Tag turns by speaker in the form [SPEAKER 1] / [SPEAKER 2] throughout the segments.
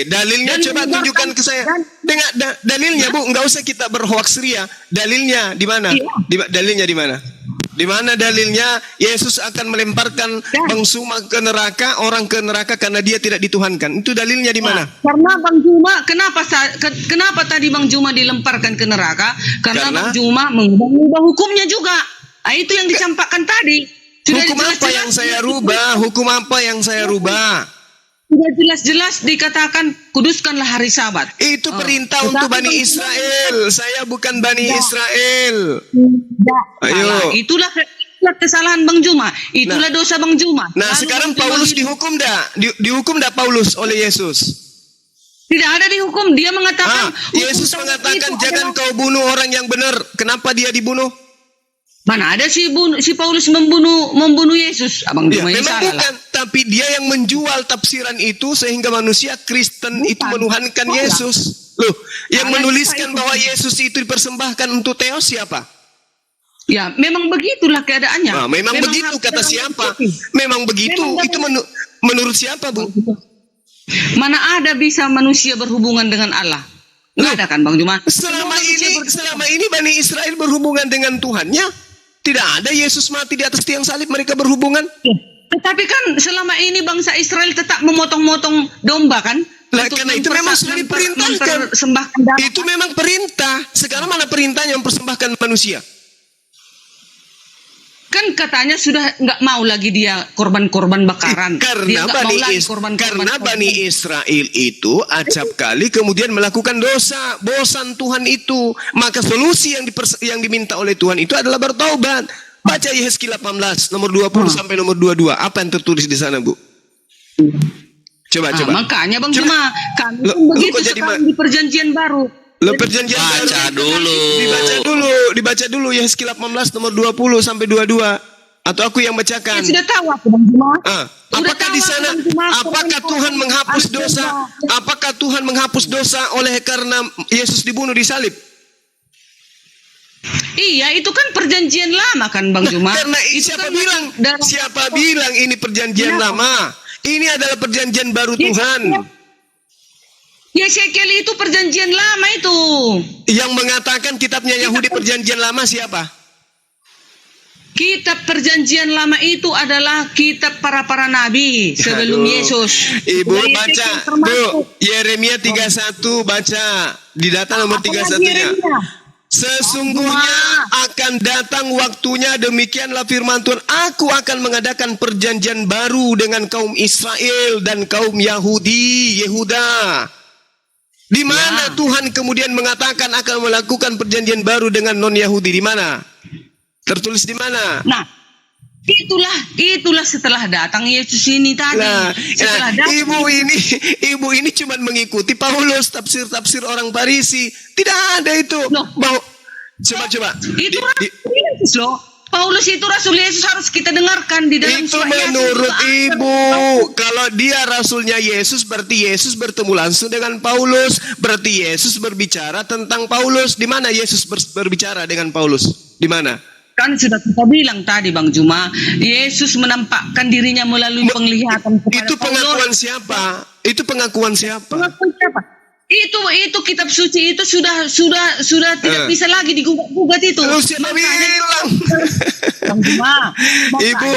[SPEAKER 1] Dalilnya coba tunjukkan ke saya. Dengan dalilnya, Bu, nggak usah kita berhoaks ria. Dalilnya di mana? Dalilnya di mana? Di mana dalilnya Yesus akan melemparkan Bang Zuma ke neraka, orang ke neraka karena dia tidak dituhankan? Itu dalilnya di mana?
[SPEAKER 2] Karena Bang Zuma, kenapa tadi Bang Zuma dilemparkan ke neraka? Karena Bang Zuma mengubah hukumnya juga. Itu yang dicampakkan tadi.
[SPEAKER 1] Hukum apa yang saya rubah? Hukum apa yang saya rubah?
[SPEAKER 2] Sudah jelas-jelas dikatakan kuduskanlah hari Sabat.
[SPEAKER 1] Itu perintah untuk Bani Israel. Saya bukan Bani Israel.
[SPEAKER 2] Ayo. Itulah kesalahan Bang Zuma. Itulah dosa Bang Zuma.
[SPEAKER 1] Nah, sekarang Paulus dihukum dah. Dihukum dah Paulus oleh Yesus.
[SPEAKER 2] Tidak ada dihukum. Dia mengatakan.
[SPEAKER 1] Yesus mengatakan jangan kau bunuh orang yang benar. Kenapa dia dibunuh?
[SPEAKER 2] Mana ada si Paulus membunuh Yesus, Abang Zuma
[SPEAKER 1] memang
[SPEAKER 2] salah.
[SPEAKER 1] Bukan, tapi dia yang menjual tafsiran itu sehingga manusia Kristen itu menuhankan Yesus. Loh, yang menuliskan bahwa Yesus itu dipersembahkan untuk Theos siapa?
[SPEAKER 2] Ya, memang begitulah keadaannya.
[SPEAKER 1] Memang begitu kata siapa? Memang begitu. Itu menurut siapa, Bu?
[SPEAKER 2] Mana ada bisa manusia berhubungan dengan Allah? Nggak ada kan, Bang Zuma?
[SPEAKER 1] Selama ini Bani Israel berhubungan dengan Tuhannya. Tidak ada Yesus mati di atas tiang salib mereka berhubungan.
[SPEAKER 2] Tetapi kan selama ini bangsa Israel tetap memotong-motong domba kan?
[SPEAKER 1] Karena itu memang sudah diperintahkan. Itu memang perintah. Sekarang mana perintahnya mempersembahkan manusia? Kan
[SPEAKER 2] katanya sudah nggak mau lagi dia korban-korban bakaran.
[SPEAKER 1] Karena Bani Israel itu acap kali kemudian melakukan dosa, bosan Tuhan itu. Maka solusi yang diminta oleh Tuhan itu adalah bertaubat. Baca Yehezkiel 18 nomor 20 sampai nomor 22. Apa yang tertulis di sana, Bu? Coba.
[SPEAKER 2] Makanya Bang Zuma, kami begitu sekarang di perjanjian baru.
[SPEAKER 1] Perjanjian dibaca dulu Yehezkiel 18 nomor 20 sampai 22. Atau aku yang bacakan.
[SPEAKER 2] Sudah tahu aku, Bang Zuma.
[SPEAKER 1] Apakah di sana apakah Tuhan menghapus dosa? Apakah Tuhan menghapus dosa oleh karena Yesus dibunuh di salib?
[SPEAKER 2] Iya, itu kan perjanjian lama kan, Bang Zuma.
[SPEAKER 1] Karena siapa bilang ini perjanjian lama? Ini adalah perjanjian baru Tuhan.
[SPEAKER 2] Yeskiel itu perjanjian lama itu.
[SPEAKER 1] Yang mengatakan kitabnya Yahudi perjanjian lama siapa?
[SPEAKER 2] Kitab perjanjian lama itu adalah kitab para nabi sebelum Yesus.
[SPEAKER 1] Ibu baca, Bu, Yeremia 31 baca di data nomor 31-nya. Sesungguhnya akan datang waktunya, demikianlah firman Tuhan, aku akan mengadakan perjanjian baru dengan kaum Israel dan kaum Yehuda. Di mana Tuhan kemudian mengatakan akan melakukan perjanjian baru dengan non-Yahudi? Di mana? Tertulis di mana?
[SPEAKER 2] Nah, itulah setelah datang Yesus ini tadi.
[SPEAKER 1] Ibu ini cuma mengikuti Paulus, tafsir orang Farisi. Tidak ada itu. Coba.
[SPEAKER 2] Itu Yesus loh. Paulus itu Rasul Yesus, harus kita dengarkan di dalam
[SPEAKER 1] itu menurut Ibu. Kalau dia Rasulnya Yesus, berarti Yesus bertemu langsung dengan Paulus. Berarti Yesus berbicara tentang Paulus. Di mana Yesus berbicara dengan Paulus? Di mana?
[SPEAKER 2] Kan sudah kita bilang tadi, Bang Zuma, Yesus menampakkan dirinya melalui penglihatan kepada
[SPEAKER 1] Itu pengakuan siapa? Itu pengakuan siapa?
[SPEAKER 2] Pengakuan siapa? Itu kitab suci itu sudah tidak bisa lagi digugat itu.
[SPEAKER 1] Siapa bilang? Ibu,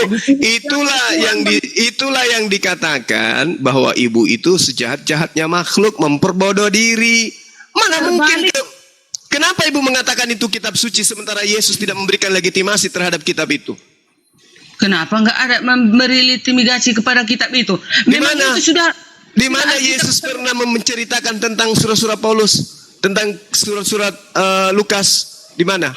[SPEAKER 1] itulah yang dikatakan bahwa ibu itu sejahat-jahatnya makhluk, memperbodoh diri. Mana mungkin? Kenapa ibu mengatakan itu kitab suci sementara Yesus tidak memberikan legitimasi terhadap kitab itu?
[SPEAKER 2] Kenapa nggak ada memberi legitimasi kepada kitab itu? Memang itu sudah.
[SPEAKER 1] Di mana Yesus pernah menceritakan tentang surat-surat Paulus, tentang surat-surat Lukas? Di mana?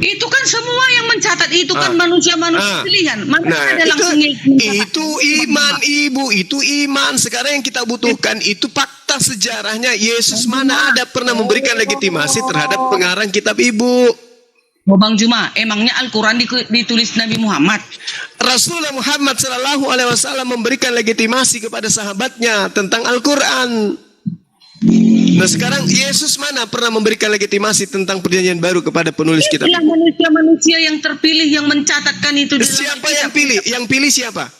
[SPEAKER 2] Itu kan semua yang mencatat itu kan manusia pilihan. Ada langsung
[SPEAKER 1] itu iman, Ibu, itu iman. Sekarang yang kita butuhkan itu fakta sejarahnya. Yesus mana ada pernah memberikan legitimasi terhadap pengarang kitab Ibu?
[SPEAKER 2] Bang Zuma, emangnya Al-Quran ditulis Nabi Muhammad?
[SPEAKER 1] Rasulullah Muhammad SAW memberikan legitimasi kepada sahabatnya tentang Al-Quran. Nah sekarang Yesus mana pernah memberikan legitimasi tentang perjanjian baru kepada penulis kitab?
[SPEAKER 2] Itulah manusia yang terpilih yang mencatatkan itu.
[SPEAKER 1] Siapa yang pilih? Yang pilih siapa?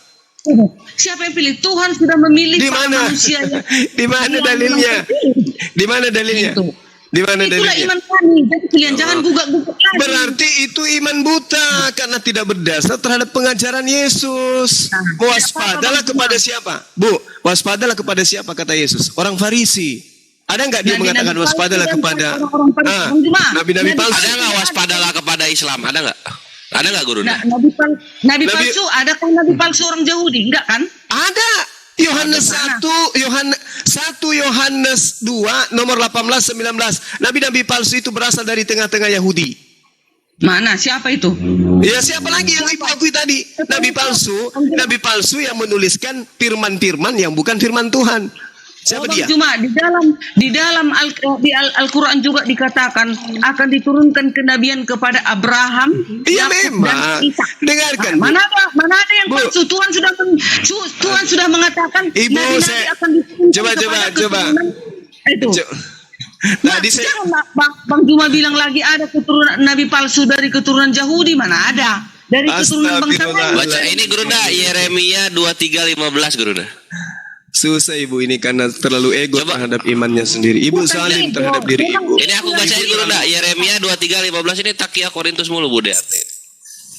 [SPEAKER 2] Siapa yang pilih? Tuhan sudah memilih
[SPEAKER 1] Di
[SPEAKER 2] para
[SPEAKER 1] mana?
[SPEAKER 2] manusia.
[SPEAKER 1] Di mana dalilnya? Di mana dalilnya?
[SPEAKER 2] Itu.
[SPEAKER 1] Di mana
[SPEAKER 2] Itulah
[SPEAKER 1] dalilnya?
[SPEAKER 2] iman kami. Jadi kalian jangan gugat-gugat lagi.
[SPEAKER 1] Berarti itu iman buta karena tidak berdasar terhadap pengajaran Yesus. Waspadalah kepada siapa? Bu, waspadalah kepada siapa kata Yesus? Orang Farisi. Ada nggak dia mengatakan waspadalah kepada nabi-nabi palsu?
[SPEAKER 3] Ada nggak waspadalah kepada Islam? Ada nggak? Ada nggak guru?
[SPEAKER 2] Nabi palsu, adakah nabi palsu orang Yahudi? Enggak kan?
[SPEAKER 1] Ada. Yohanes 1 Yohanes 2 nomor 18 19. Nabi-nabi palsu itu berasal dari tengah-tengah Yahudi.
[SPEAKER 2] Mana? Siapa itu?
[SPEAKER 1] Ya siapa lagi yang ibu akui tadi? Nabi palsu yang menuliskan firman-firman yang bukan firman Tuhan. Siapa dia?
[SPEAKER 2] Cuma di dalam Al-Quran juga dikatakan akan diturunkan kenabian kepada Abraham.
[SPEAKER 1] Iya
[SPEAKER 2] Yakub,
[SPEAKER 1] memang.
[SPEAKER 2] dan Ishak.
[SPEAKER 1] Dengarkan.
[SPEAKER 2] Mana ada yang palsu? Tuhan sudah mengatakan
[SPEAKER 1] Ibu,
[SPEAKER 2] nabi-nabi akan diturunkan
[SPEAKER 1] coba.
[SPEAKER 2] keturunan. Itu.
[SPEAKER 1] Tadi saya
[SPEAKER 2] Bang Juma bilang lagi ada keturunan nabi palsu dari keturunan Yahudi, mana ada? Dari keturunan bangsa lain.
[SPEAKER 3] Baca ini Gurunda, Yeremia 23:15 Gurunda.
[SPEAKER 1] susah ibu ini karena terlalu ego terhadap imannya sendiri. Ibu zalim terhadap diri ibu.
[SPEAKER 3] Ini aku bacain Gurunda, Yeremia 23:15 ini takia Korintus mulu Bude.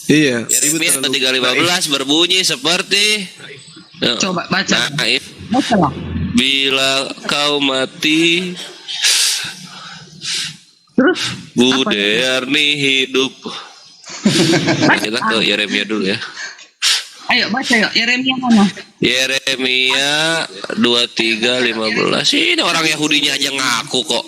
[SPEAKER 1] Iya.
[SPEAKER 3] Yeremia 23:15 berbunyi seperti
[SPEAKER 2] Coba baca.
[SPEAKER 3] Nah, bila kau mati,
[SPEAKER 2] Terus
[SPEAKER 3] Bude Arni hidup. Kita ke Yeremia dulu ya.
[SPEAKER 2] ayo baca yuk. Yeremia mana?
[SPEAKER 3] Yeremia 23:15. Ini orang Yahudinya aja ngaku kok.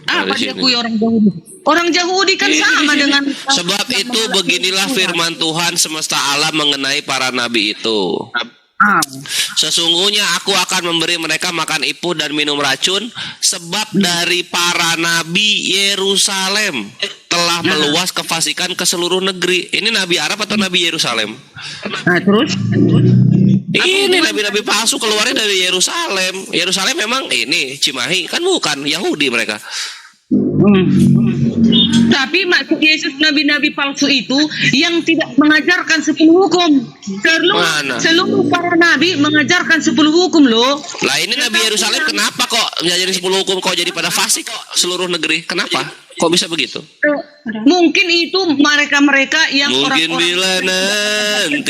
[SPEAKER 2] Apa dia kui orang Yahudi? Orang Yahudi kan sama dengan.
[SPEAKER 3] Sebab itu beginilah firman Tuhan semesta alam mengenai para nabi itu. Sesungguhnya aku akan memberi mereka makan ipuh dan minum racun, sebab dari para nabi Yerusalem telah meluas kefasikan ke seluruh negeri. Ini nabi Arab atau nabi Yerusalem?
[SPEAKER 2] Nah, terus?
[SPEAKER 3] Ini nabi-nabi palsu keluarnya dari Yerusalem. Yerusalem memang ini Cimahi, kan bukan Yahudi mereka.
[SPEAKER 2] Tapi maksud Yesus nabi-nabi palsu itu yang tidak mengajarkan 10 hukum. Seluruh para nabi mengajarkan 10 hukum loh.
[SPEAKER 3] Lah ini nabi Yerusalem kenapa kok ngajarin 10 hukum kok jadi pada fasik seluruh negeri? Kenapa? Kok bisa begitu?
[SPEAKER 2] Mungkin itu mereka-mereka yang
[SPEAKER 3] mungkin
[SPEAKER 2] orang-orang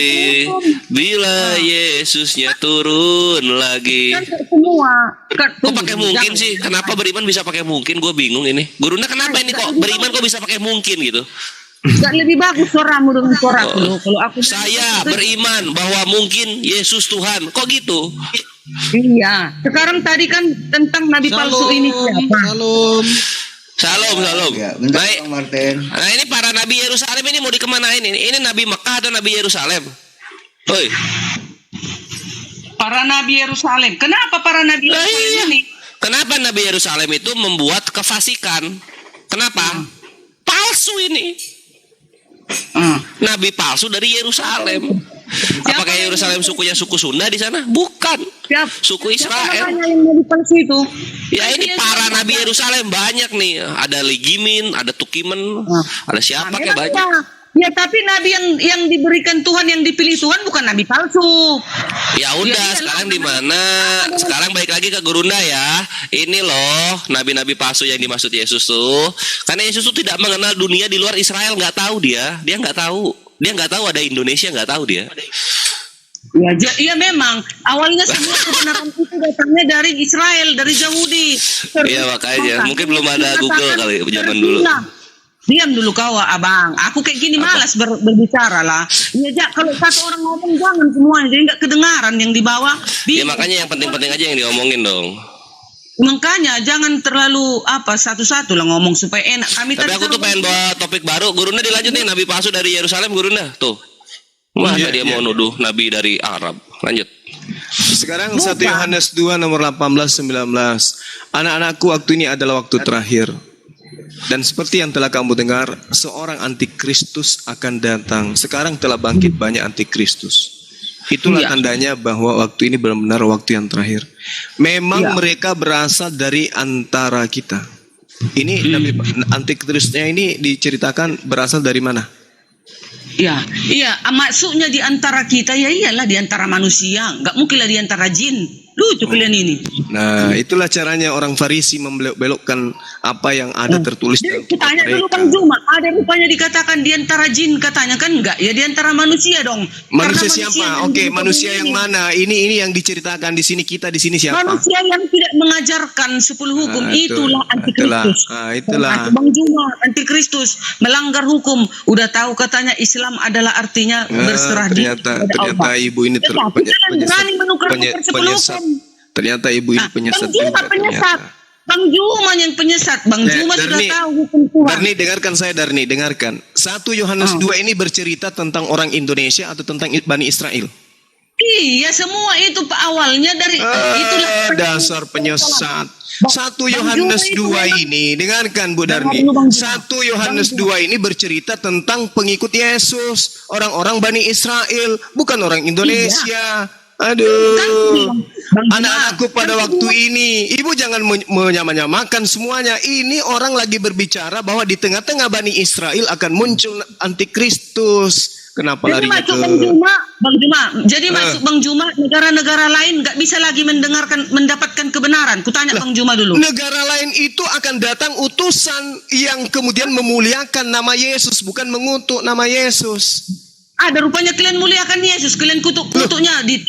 [SPEAKER 3] bila Yesusnya turun lagi.
[SPEAKER 2] kan semua.
[SPEAKER 3] Kok pakai mungkin sih? Kenapa beriman bisa pakai mungkin? Gue bingung ini. Guruna kenapa ini kok beriman kok bisa pakai mungkin gitu?
[SPEAKER 2] Gak lebih bagus suaramu dengan suaraku loh. Kalau aku
[SPEAKER 3] Saya beriman bahwa mungkin Yesus Tuhan. Kok gitu?
[SPEAKER 2] Iya. Sekarang tadi kan tentang nabi palsu ini siapa?
[SPEAKER 3] Salam.
[SPEAKER 4] Ya, bentar,
[SPEAKER 3] Baik.
[SPEAKER 4] Bang Martin.
[SPEAKER 3] Nah ini para nabi Yerusalem ini mau dikemanain ini? Ini nabi Mekah atau nabi Yerusalem? Oi.
[SPEAKER 2] Para nabi Yerusalem. Kenapa para nabi Yerusalem ini?
[SPEAKER 3] Kenapa nabi Yerusalem itu membuat kefasikan? Kenapa? Palsu ini. Nabi palsu dari Yerusalem. Apakah Yerusalem sukunya suku Sunda di sana? Bukan. Suku Israel.
[SPEAKER 2] Yang nabi palsu itu?
[SPEAKER 3] Ya ini para nabi Yerusalem banyak nih. Ada Ligimin, ada Tukimen, ada siapa kayak banyak.
[SPEAKER 2] Ya tapi nabi yang diberikan Tuhan, yang dipilih Tuhan bukan nabi palsu.
[SPEAKER 3] Ya udah, sekarang di mana? Sekarang balik lagi ke Gurunda ya. Ini loh nabi-nabi palsu yang dimaksud Yesus tuh. Karena Yesus tuh tidak mengenal dunia di luar Israel, nggak tahu dia nggak tahu. Dia nggak tahu ada Indonesia, nggak tahu dia.
[SPEAKER 2] Ya memang awalnya semua kebenaran itu datangnya dari Israel, dari Yahudi.
[SPEAKER 3] Iya makanya mungkin belum ada Google kali zaman dulu.
[SPEAKER 2] Diam dulu kau abang. Aku kayak gini malas berbicara lah. Ya kalau satu orang ngomong jangan semuanya, jadi nggak kedengaran yang di bawah.
[SPEAKER 3] Ya makanya yang penting-penting aja yang diomongin dong.
[SPEAKER 2] Makanya jangan terlalu satu-satu lah ngomong supaya enak.
[SPEAKER 3] Tapi aku tuh pengen bawa topik baru. Gurunda dilanjut nih, nabi palsu dari Yerusalem Gurunda. Tuh. Masa dia mau nuduh nabi dari Arab. Lanjut.
[SPEAKER 1] Sekarang 1 Yohanes 2 nomor 18 19. Anak-anakku, waktu ini adalah waktu terakhir. Dan seperti yang telah kamu dengar, seorang antikristus akan datang. Sekarang telah bangkit banyak antikristus. Itulah tandanya bahwa waktu ini benar-benar waktu yang terakhir. Memang mereka berasal dari antara kita. Ini antikristusnya ini diceritakan berasal dari mana?
[SPEAKER 2] Iya, maksudnya di antara kita ya iyalah di antara manusia, nggak mungkinlah di antara jin. Lucu kalian ini.
[SPEAKER 1] Nah, itulah caranya orang Farisi membelok-belokkan apa yang ada tertulis dalam kitab
[SPEAKER 2] Tanya dulu
[SPEAKER 1] mereka.
[SPEAKER 2] Bang Juma, ada rupanya dikatakan di antara jin katanya kan enggak? Ya di antara manusia dong.
[SPEAKER 1] Manusia
[SPEAKER 2] Karena
[SPEAKER 1] siapa?
[SPEAKER 2] yang
[SPEAKER 1] Oke,
[SPEAKER 2] di
[SPEAKER 1] manusia
[SPEAKER 2] dunia
[SPEAKER 1] yang
[SPEAKER 2] ini.
[SPEAKER 1] mana? Ini yang diceritakan di sini, kita di sini siapa?
[SPEAKER 2] Manusia yang tidak mengajarkan 10 hukum, itulah antikristus.
[SPEAKER 1] Itulah.
[SPEAKER 2] Bang Juma, antikristus, melanggar hukum. Udah tahu katanya Islam adalah artinya berserah diri kepada
[SPEAKER 1] Ternyata
[SPEAKER 2] Allah.
[SPEAKER 1] ibu ini
[SPEAKER 2] Tetapi kalian berani menukar-nukar 10 hukum.
[SPEAKER 1] Ternyata ibu ini penyesat
[SPEAKER 2] Bang Juma
[SPEAKER 1] juga,
[SPEAKER 2] penyesat.
[SPEAKER 1] ternyata.
[SPEAKER 2] Bang Juma yang penyesat. Bang Juma sudah
[SPEAKER 1] Darni,
[SPEAKER 2] tahu hukum Tuhan.
[SPEAKER 1] Darni, dengarkan saya, Darni, dengarkan. 1 Yohanes 2 ini bercerita tentang orang Indonesia atau tentang Bani Israel?
[SPEAKER 2] Iya, semua itu awalnya dari itulah
[SPEAKER 1] Dasar penyesat. 1
[SPEAKER 2] Bang
[SPEAKER 1] Yohanes
[SPEAKER 2] Juma
[SPEAKER 1] 2 ini, dengarkan Bu Darni.
[SPEAKER 2] Bang Juma.
[SPEAKER 1] 1 Yohanes 2 ini bercerita tentang pengikut Yesus, orang-orang Bani Israel, bukan orang Indonesia. Aduh, anak-anakku pada waktu ini, ibu jangan menyamakan semuanya. Ini orang lagi berbicara bahwa di tengah-tengah Bani Israel akan muncul antikristus. Kenapa
[SPEAKER 2] Jadi
[SPEAKER 1] larinya
[SPEAKER 2] masuk
[SPEAKER 1] ke...
[SPEAKER 2] Bang Juma. Jadi masuk Bang Juma, negara-negara lain nggak bisa lagi mendapatkan kebenaran. Kutanya Bang Juma dulu.
[SPEAKER 1] Negara lain itu akan datang utusan yang kemudian memuliakan nama Yesus, bukan mengutuk nama Yesus.
[SPEAKER 2] Ada rupanya kalian muliakan Yesus, kalian kutuk-kutuknya
[SPEAKER 1] di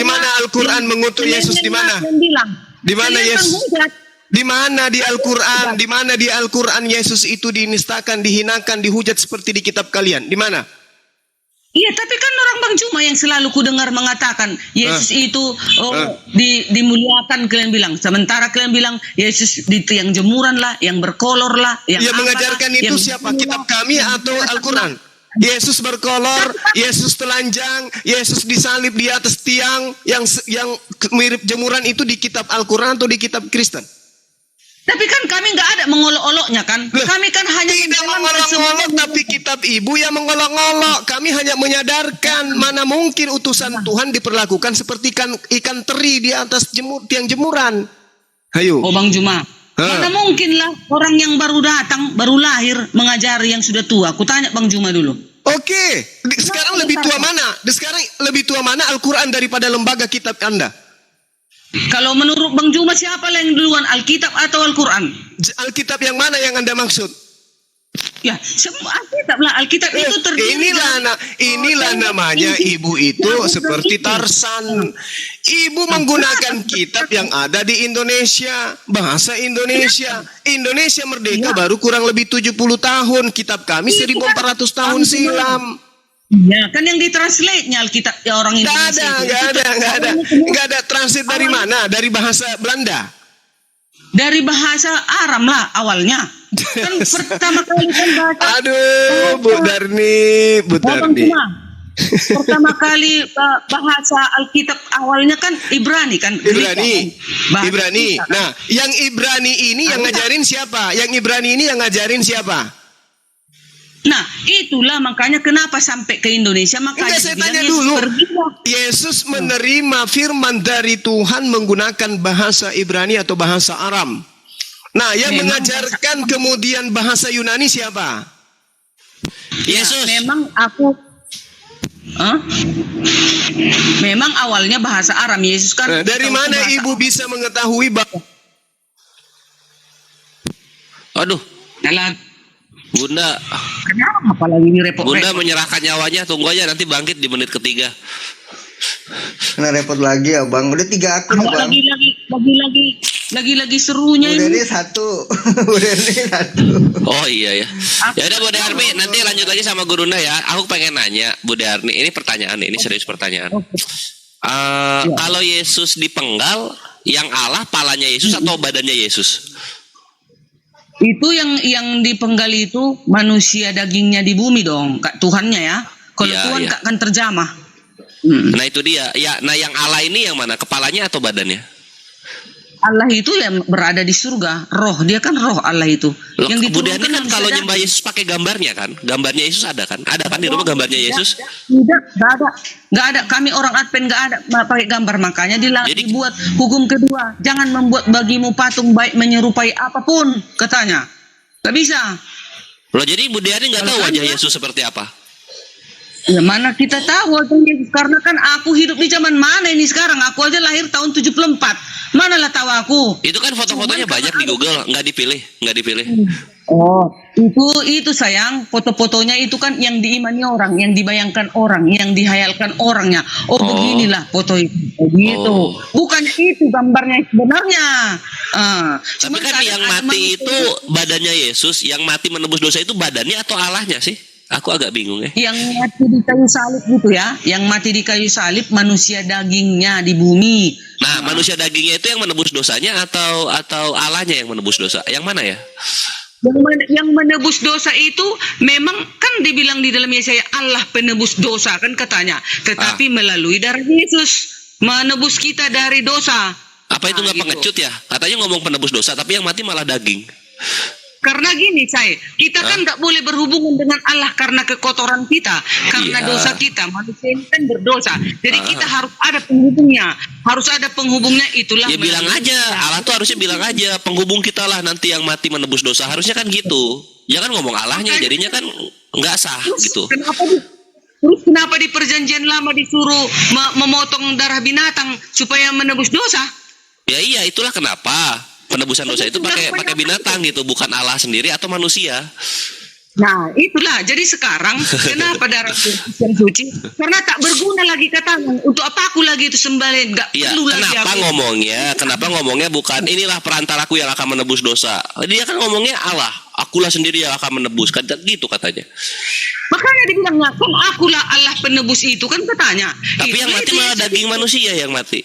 [SPEAKER 1] mana Al-Qur'an mengutuk Yesus, di mana? Di mana Yesus? Di mana di Al-Qur'an? Di mana di Al-Qur'an Yesus itu dinistakan, dihinakan, dihujat seperti di kitab kalian? Di mana?
[SPEAKER 2] Iya, tapi kan orang Bang Juma yang selalu kudengar mengatakan Yesus itu dimuliakan, kalian bilang. Sementara kalian bilang Yesus itu yang jemuran lah, yang berkolor lah, yang
[SPEAKER 1] mengajarkan itu siapa? Kitab kami atau Al-Qur'an? Yesus berkolor, Yesus telanjang, Yesus disalib di atas tiang yang mirip jemuran itu di kitab Al-Qur'an atau di kitab Kristen?
[SPEAKER 2] Tapi kan kami nggak ada mengolok-oloknya kan? Kami kan hanya
[SPEAKER 1] tidak mengolok-olok, tapi kitab ibu yang mengolok-olok. Kami hanya menyadarkan mana mungkin utusan Tuhan diperlakukan seperti ikan teri di atas tiang jemuran. Ayo.
[SPEAKER 2] Oh Bang Juma, mana mungkin lah orang yang baru datang, baru lahir mengajari yang sudah tua. Kutanya Bang Juma dulu.
[SPEAKER 1] Oke, sekarang lebih tua mana? Sekarang lebih tua mana Al-Qur'an daripada lembaga kitab Anda?
[SPEAKER 2] Kalau menurut Bang Juma siapa yang duluan, Alkitab atau Al-Quran?
[SPEAKER 1] Alkitab yang mana yang Anda maksud?
[SPEAKER 2] Ya, semua Alkitab lah. Alkitab itu terdiri.
[SPEAKER 1] Inilah namanya ibu itu seperti Tarsan. Ibu menggunakan kitab yang ada di Indonesia, bahasa Indonesia. Indonesia merdeka baru kurang lebih 70 tahun. Kitab kami 1400 tahun silam.
[SPEAKER 2] Ya, kan yang ditranslate-nya Alkitab ya orang Indonesia.
[SPEAKER 1] Enggak ada translate dari mana? Dari bahasa Belanda.
[SPEAKER 2] Dari bahasa Aram lah awalnya. Kan pertama kali kan bahasa.
[SPEAKER 1] Aduh, Bu Darni.
[SPEAKER 2] Pertama kali bahasa Alkitab awalnya kan Ibrani kan.
[SPEAKER 1] Ibrani. Nah, yang Ibrani ini yang ngajarin siapa? Yang Ibrani ini yang ngajarin siapa?
[SPEAKER 2] Nah, itulah makanya kenapa sampai ke Indonesia. Makanya
[SPEAKER 1] saya tanya dulu. Yesus menerima firman dari Tuhan menggunakan bahasa Ibrani atau bahasa Aram. Nah, yang mengajarkan kemudian bahasa Yunani siapa?
[SPEAKER 3] Yesus.
[SPEAKER 2] Memang awalnya bahasa Aram. Yesus kan.
[SPEAKER 1] Dari mana ibu bisa mengetahui bahwa?
[SPEAKER 3] Aduh. Bunda.
[SPEAKER 2] Kenapa lagi ini repot?
[SPEAKER 3] Bunda menyerahkan nyawanya, tunggu aja nanti bangkit di menit ketiga.
[SPEAKER 4] Kena repot lagi ya Bang, udah 3 akun Bang.
[SPEAKER 2] Lagi serunya
[SPEAKER 4] udah
[SPEAKER 2] ini.
[SPEAKER 4] Ini 1. Udah ini 1.
[SPEAKER 3] Oh iya ya. Ya udah Bu Darni, nanti lanjut lagi sama Gurunda ya. Aku pengen nanya Bu Darni, ini pertanyaan, ini serius pertanyaan. Kalau Yesus dipenggal, yang Allah palanya Yesus atau badannya Yesus?
[SPEAKER 2] Itu yang dipenggal itu manusia dagingnya di bumi dong, Tuhannya ya. Kalau Tuhan gak akan terjamah.
[SPEAKER 3] Nah itu dia. Ya, nah yang Allah ini yang mana? Kepalanya atau badannya?
[SPEAKER 2] Allah itu yang berada di surga, roh, dia kan roh Allah itu.
[SPEAKER 3] Loh,
[SPEAKER 2] yang
[SPEAKER 3] kemudian kan kalau nyembah Yesus pakai gambarnya kan? Gambarnya Yesus ada kan? Ada kan di rumah gambarnya Yesus?
[SPEAKER 2] Enggak ada. Kami orang Advent enggak ada pakai gambar, makanya dibuat hukum kedua. Jangan membuat bagimu patung baik menyerupai apapun, katanya. Enggak bisa.
[SPEAKER 3] Loh, jadi Bu Diani nggak tahu wajah Yesus seperti apa?
[SPEAKER 2] Ya mana kita tahu wajah Yesus, karena kan aku hidup di zaman mana ini sekarang? Aku aja lahir tahun 74. Manalah tahu aku.
[SPEAKER 3] Itu kan foto-fotonya banyak di Google, nggak dipilih.
[SPEAKER 2] Oh, itu sayang, foto-fotonya itu kan yang diimani orang, yang dibayangkan orang, yang dihayalkan orangnya. Oh, beginilah foto itu. Begitu. Bukan itu gambarnya sebenarnya.
[SPEAKER 3] Tapi kan yang mati itu badannya Yesus, yang mati menebus dosa itu badannya atau Allahnya sih? Aku agak bingung ya.
[SPEAKER 2] Yang mati di kayu salib gitu ya. Yang mati di kayu salib manusia dagingnya di bumi.
[SPEAKER 3] Nah, manusia dagingnya itu yang menebus dosanya atau Allahnya yang menebus dosa? Yang mana ya?
[SPEAKER 2] Yang menebus dosa itu memang kan dibilang di dalam Yesaya Allah penebus dosa kan katanya, tetapi melalui darah Yesus menebus kita dari dosa.
[SPEAKER 3] Apa itu nggak
[SPEAKER 2] gitu.
[SPEAKER 3] pengecut ya? Katanya ngomong penebus dosa, tapi yang mati malah daging.
[SPEAKER 2] Karena gini kita kan nggak boleh berhubungan dengan Allah karena kekotoran kita, karena dosa kita, manusia ini kan berdosa. Jadi kita harus ada penghubungnya, itulah.
[SPEAKER 3] Ya bilang aja, Allah tuh harusnya bilang aja, penghubung kita lah nanti yang mati menebus dosa, harusnya kan gitu. Jangan ngomong Allahnya, jadinya kan nggak sah gitu.
[SPEAKER 2] Kenapa di perjanjian lama disuruh memotong darah binatang supaya menebus dosa?
[SPEAKER 3] Ya iya, itulah kenapa penebusan dosa itu pakai binatang gitu, bukan Allah sendiri atau manusia.
[SPEAKER 2] Nah, itulah. Jadi sekarang kenapa darah Yesus yang suci? Karena tak berguna lagi katanya. Untuk apa aku lagi itu sembelih? Enggak perlu lagi aku.
[SPEAKER 3] Kenapa ngomongnya bukan inilah perantaraku yang akan menebus dosa. Dia kan ngomongnya Allah, akulah sendiri yang akan menebus, kan gitu katanya.
[SPEAKER 2] Makanya dibilangnya kan akulah Allah penebus itu kan katanya.
[SPEAKER 3] Tapi yang mati malah daging manusia yang mati.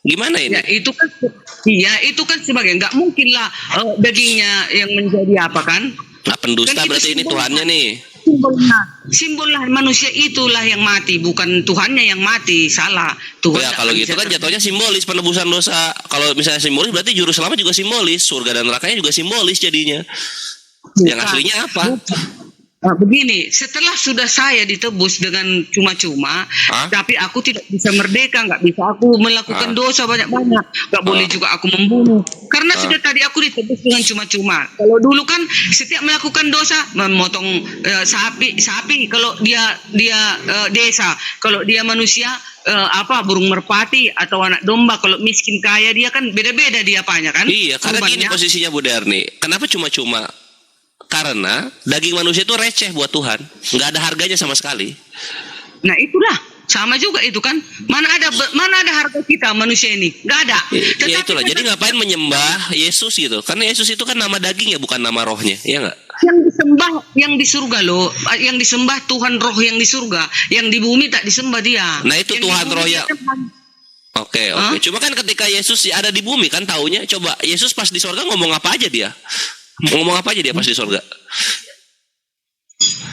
[SPEAKER 3] Gimana ini?
[SPEAKER 2] Ya itu kan sebagai nggak mungkin lah dagingnya yang menjadi apa kan?
[SPEAKER 3] Nah, pendusta kan berarti ini Tuhannya nih.
[SPEAKER 2] Simbol lah manusia itulah yang mati, bukan Tuhannya yang mati. Salah. Tuhan.
[SPEAKER 3] Ya kalau gitu kan jatuhnya simbolis penebusan dosa. Kalau misalnya simbolis berarti juru selamat juga simbolis, surga dan nerakanya juga simbolis jadinya. Yang aslinya apa?
[SPEAKER 2] Begini, setelah sudah saya ditebus dengan cuma-cuma, tapi aku tidak bisa merdeka, nggak bisa aku melakukan dosa banyak-banyak, nggak boleh juga aku membunuh, karena sudah tadi aku ditebus dengan cuma-cuma. Kalau dulu kan setiap melakukan dosa, memotong sapi, kalau dia desa, kalau dia manusia burung merpati atau anak domba. Kalau miskin kaya dia kan beda-beda dia apanya kan?
[SPEAKER 3] Iya, karena gini posisinya Bu Darni. Kenapa cuma-cuma? Karena daging manusia itu receh buat Tuhan, nggak ada harganya sama sekali.
[SPEAKER 2] Nah itulah sama juga itu kan, mana ada harga kita manusia ini, nggak ada.
[SPEAKER 3] Ya itulah. Jadi ngapain menyembah Yesus gitu? Karena Yesus itu kan nama dagingnya bukan nama rohnya, ya nggak?
[SPEAKER 2] Yang disembah yang di surga loh, yang disembah Tuhan roh yang di surga, yang di bumi tak disembah dia.
[SPEAKER 3] Nah itu yang Tuhan roh ya. Oke. Cuma kan ketika Yesus ada di bumi kan taunya, coba Yesus pas di surga ngomong apa aja dia? Ngomong apa aja dia pas di surga?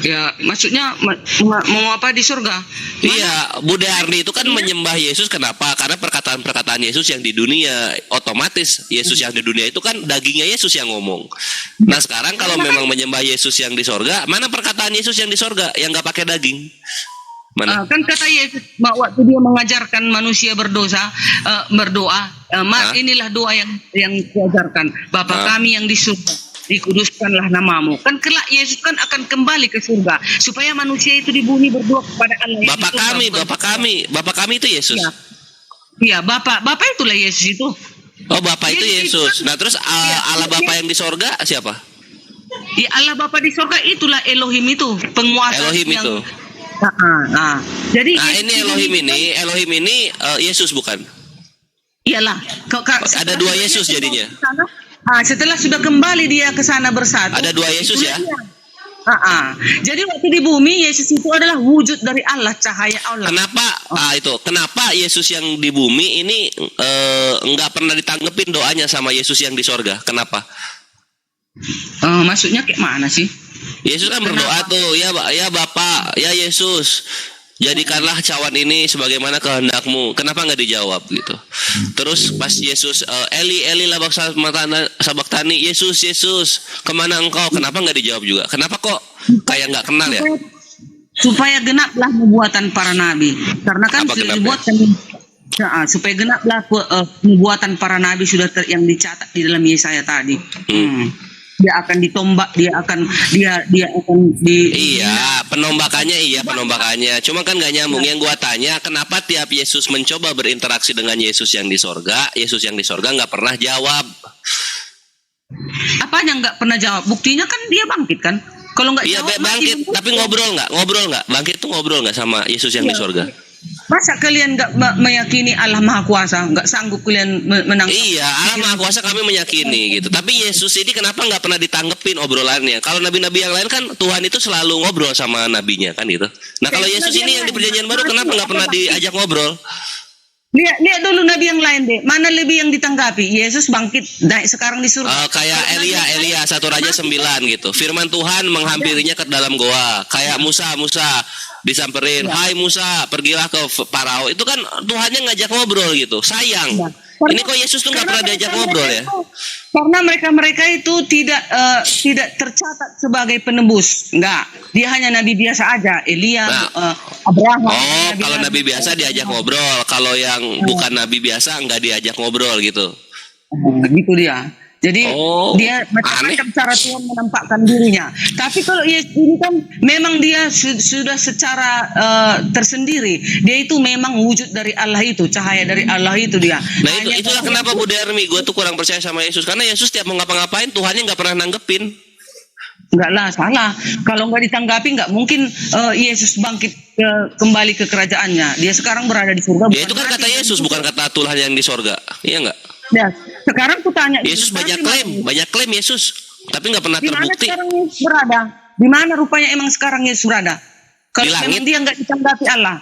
[SPEAKER 2] Ya, maksudnya mau apa di surga?
[SPEAKER 3] Iya, Bu Darni itu kan menyembah Yesus. Kenapa? Karena perkataan-perkataan Yesus yang di dunia, otomatis Yesus yang di dunia itu kan dagingnya Yesus yang ngomong. Nah sekarang kalau memang menyembah Yesus yang di sorga, mana perkataan Yesus yang di sorga yang nggak pakai daging? Mana?
[SPEAKER 2] Kan kata Yesus waktu dia mengajarkan manusia berdoa, inilah doa yang diajarkan, Bapa kami yang di surga, dikuduskanlah namamu. Kan kelak Yesus kan akan kembali ke surga supaya manusia itu di bumi berdoa kepada Allah.
[SPEAKER 3] Bapak kami itu Yesus.
[SPEAKER 2] Iya, Bapak itulah Yesus itu.
[SPEAKER 3] Oh, Bapak itu Yesus. Nah, terus Allah Bapa yang di sorga siapa?
[SPEAKER 2] Ya, Allah Bapa di sorga itulah Elohim itu, penguasa
[SPEAKER 3] Elohim
[SPEAKER 2] yang,
[SPEAKER 3] itu.
[SPEAKER 2] Jadi
[SPEAKER 3] ini Elohim ini Yesus bukan?
[SPEAKER 2] Iyalah.
[SPEAKER 3] Ada dua Yesus jadinya.
[SPEAKER 2] Setelah sudah kembali dia ke sana bersatu.
[SPEAKER 3] Ada dua Yesus ya?
[SPEAKER 2] Jadi waktu di bumi Yesus itu adalah wujud dari Allah, cahaya Allah.
[SPEAKER 3] Kenapa Yesus yang di bumi ini nggak pernah ditanggepin doanya sama Yesus yang di sorga? Kenapa?
[SPEAKER 2] Maksudnya kayak mana sih?
[SPEAKER 3] Yesus kan berdoa tuh, ya Bapa, ya Yesus, jadikanlah cawan ini sebagaimana kehendakmu. Kenapa nggak dijawab gitu? Terus pas Yesus Eli lama sabaktani, Yesus kemana engkau? Kenapa nggak dijawab juga? Kenapa kok kayak nggak kenal ya?
[SPEAKER 2] Supaya genaplah nubuatan para nabi. Karena kan sudah dibuatkan supaya genaplah nubuatan para nabi sudah yang dicatat di dalam Yesaya tadi. dia akan ditombak, dia akan di
[SPEAKER 3] Iya, penombakannya. Cuma kan gak nyambung. Yang gua tanya, kenapa tiap Yesus mencoba berinteraksi dengan Yesus yang di sorga nggak pernah jawab.
[SPEAKER 2] Apanya nggak pernah jawab? Buktinya kan dia bangkit kan? Kalau nggak
[SPEAKER 3] Iya,
[SPEAKER 2] jawab
[SPEAKER 3] bangkit,
[SPEAKER 2] mati
[SPEAKER 3] tapi ngobrol nggak? Bangkit tuh ngobrol nggak sama Yesus yang di sorga?
[SPEAKER 2] Masa kalian nggak meyakini Allah Maha Kuasa? Nggak sanggup kalian menang?
[SPEAKER 3] Iya, Allah Maha Kuasa kami meyakini gitu. Tapi Yesus ini kenapa nggak pernah ditanggepin obrolannya? Kalau nabi-nabi yang lain kan Tuhan itu selalu ngobrol sama nabinya kan gitu. Nah kalau Yesus ini yang di perjanjian baru kenapa nggak pernah diajak ngobrol?
[SPEAKER 2] Lihat dulu nabi yang lain deh. Mana lebih yang ditanggapi? Yesus bangkit naik sekarang di surga.
[SPEAKER 3] Kayak Elia 1 Raja 9 gitu. Firman Tuhan menghampirinya ke dalam goa. Kayak Musa disamperin, "Hai Musa, pergilah ke Farao." Itu kan Tuhannya ngajak ngobrol gitu. Sayang. Ini kok Yesus tuh nggak pernah diajak ngobrol ya?
[SPEAKER 2] Karena mereka itu tidak tercatat sebagai penebus, enggak. Dia hanya nabi biasa aja, Elia, Abraham.
[SPEAKER 3] Oh, kalau nabi biasa diajak ngobrol, kalau yang bukan nabi biasa nggak diajak ngobrol gitu.
[SPEAKER 2] Gitu dia. Jadi dia macam-macam cara Tuhan menampakkan dirinya. Tapi kalau Yesus ini kan memang dia sudah secara tersendiri. Dia itu memang wujud dari Allah itu, cahaya dari Allah itu dia.
[SPEAKER 3] Nah itulah kenapa Bu Dermi, gue tuh kurang percaya sama Yesus. Karena Yesus tiap mau ngapa-ngapain Tuhannya nggak pernah nanggepin.
[SPEAKER 2] Enggak lah, salah. Kalau nggak ditanggapi nggak mungkin Yesus bangkit kembali ke kerajaannya. Dia sekarang berada di surga.
[SPEAKER 3] Ya itu kan kata Yesus, bukan kata Tuhan yang di sorga. Iya nggak?
[SPEAKER 2] Ya, sekarang ku tanya.
[SPEAKER 3] Yesus banyak klaim Yesus, tapi nggak pernah terbukti.
[SPEAKER 2] Di mana sekarang Yesus berada? Di mana rupanya emang sekarang Yesus berada? Kalau memang dia nggak ditanggapi Allah,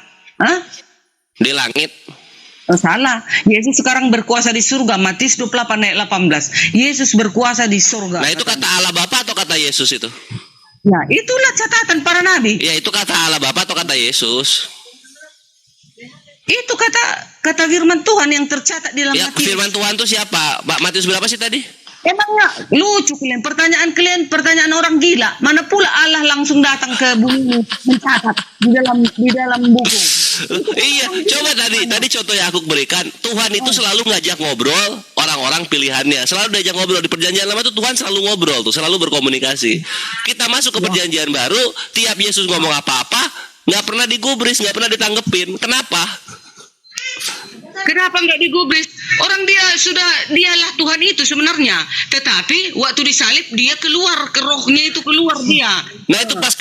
[SPEAKER 3] Di langit.
[SPEAKER 2] Oh, salah. Yesus sekarang berkuasa di surga. Matius 28 ayat 18. Yesus berkuasa di surga.
[SPEAKER 3] Nah itu kata Allah Bapa atau kata Yesus itu?
[SPEAKER 2] Ya, itulah catatan para nabi.
[SPEAKER 3] Ya itu kata Allah Bapa atau kata Yesus?
[SPEAKER 2] Itu kata firman Tuhan yang tercatat di dalam Matius.
[SPEAKER 3] Firman Tuhan itu siapa? Matius berapa sih tadi?
[SPEAKER 2] Emangnya lucu kalian, pertanyaan orang gila. Mana pula Allah langsung datang ke bumi ini mencatat di dalam buku.
[SPEAKER 3] Iya, coba tadi contoh yang aku berikan, Tuhan itu selalu ngajak ngobrol orang-orang pilihannya, selalu diajak ngobrol. Di perjanjian lama tuh Tuhan selalu ngobrol tuh, selalu berkomunikasi. Kita masuk ke perjanjian baru, tiap Yesus ngomong apa-apa nggak pernah digubris, nggak pernah ditanggepin. Kenapa?
[SPEAKER 2] Kenapa nggak digubris? Orang dialah Tuhan itu sebenarnya. Tetapi waktu disalib dia keluar, ke rohnya itu keluar dia.
[SPEAKER 3] Nah itu pas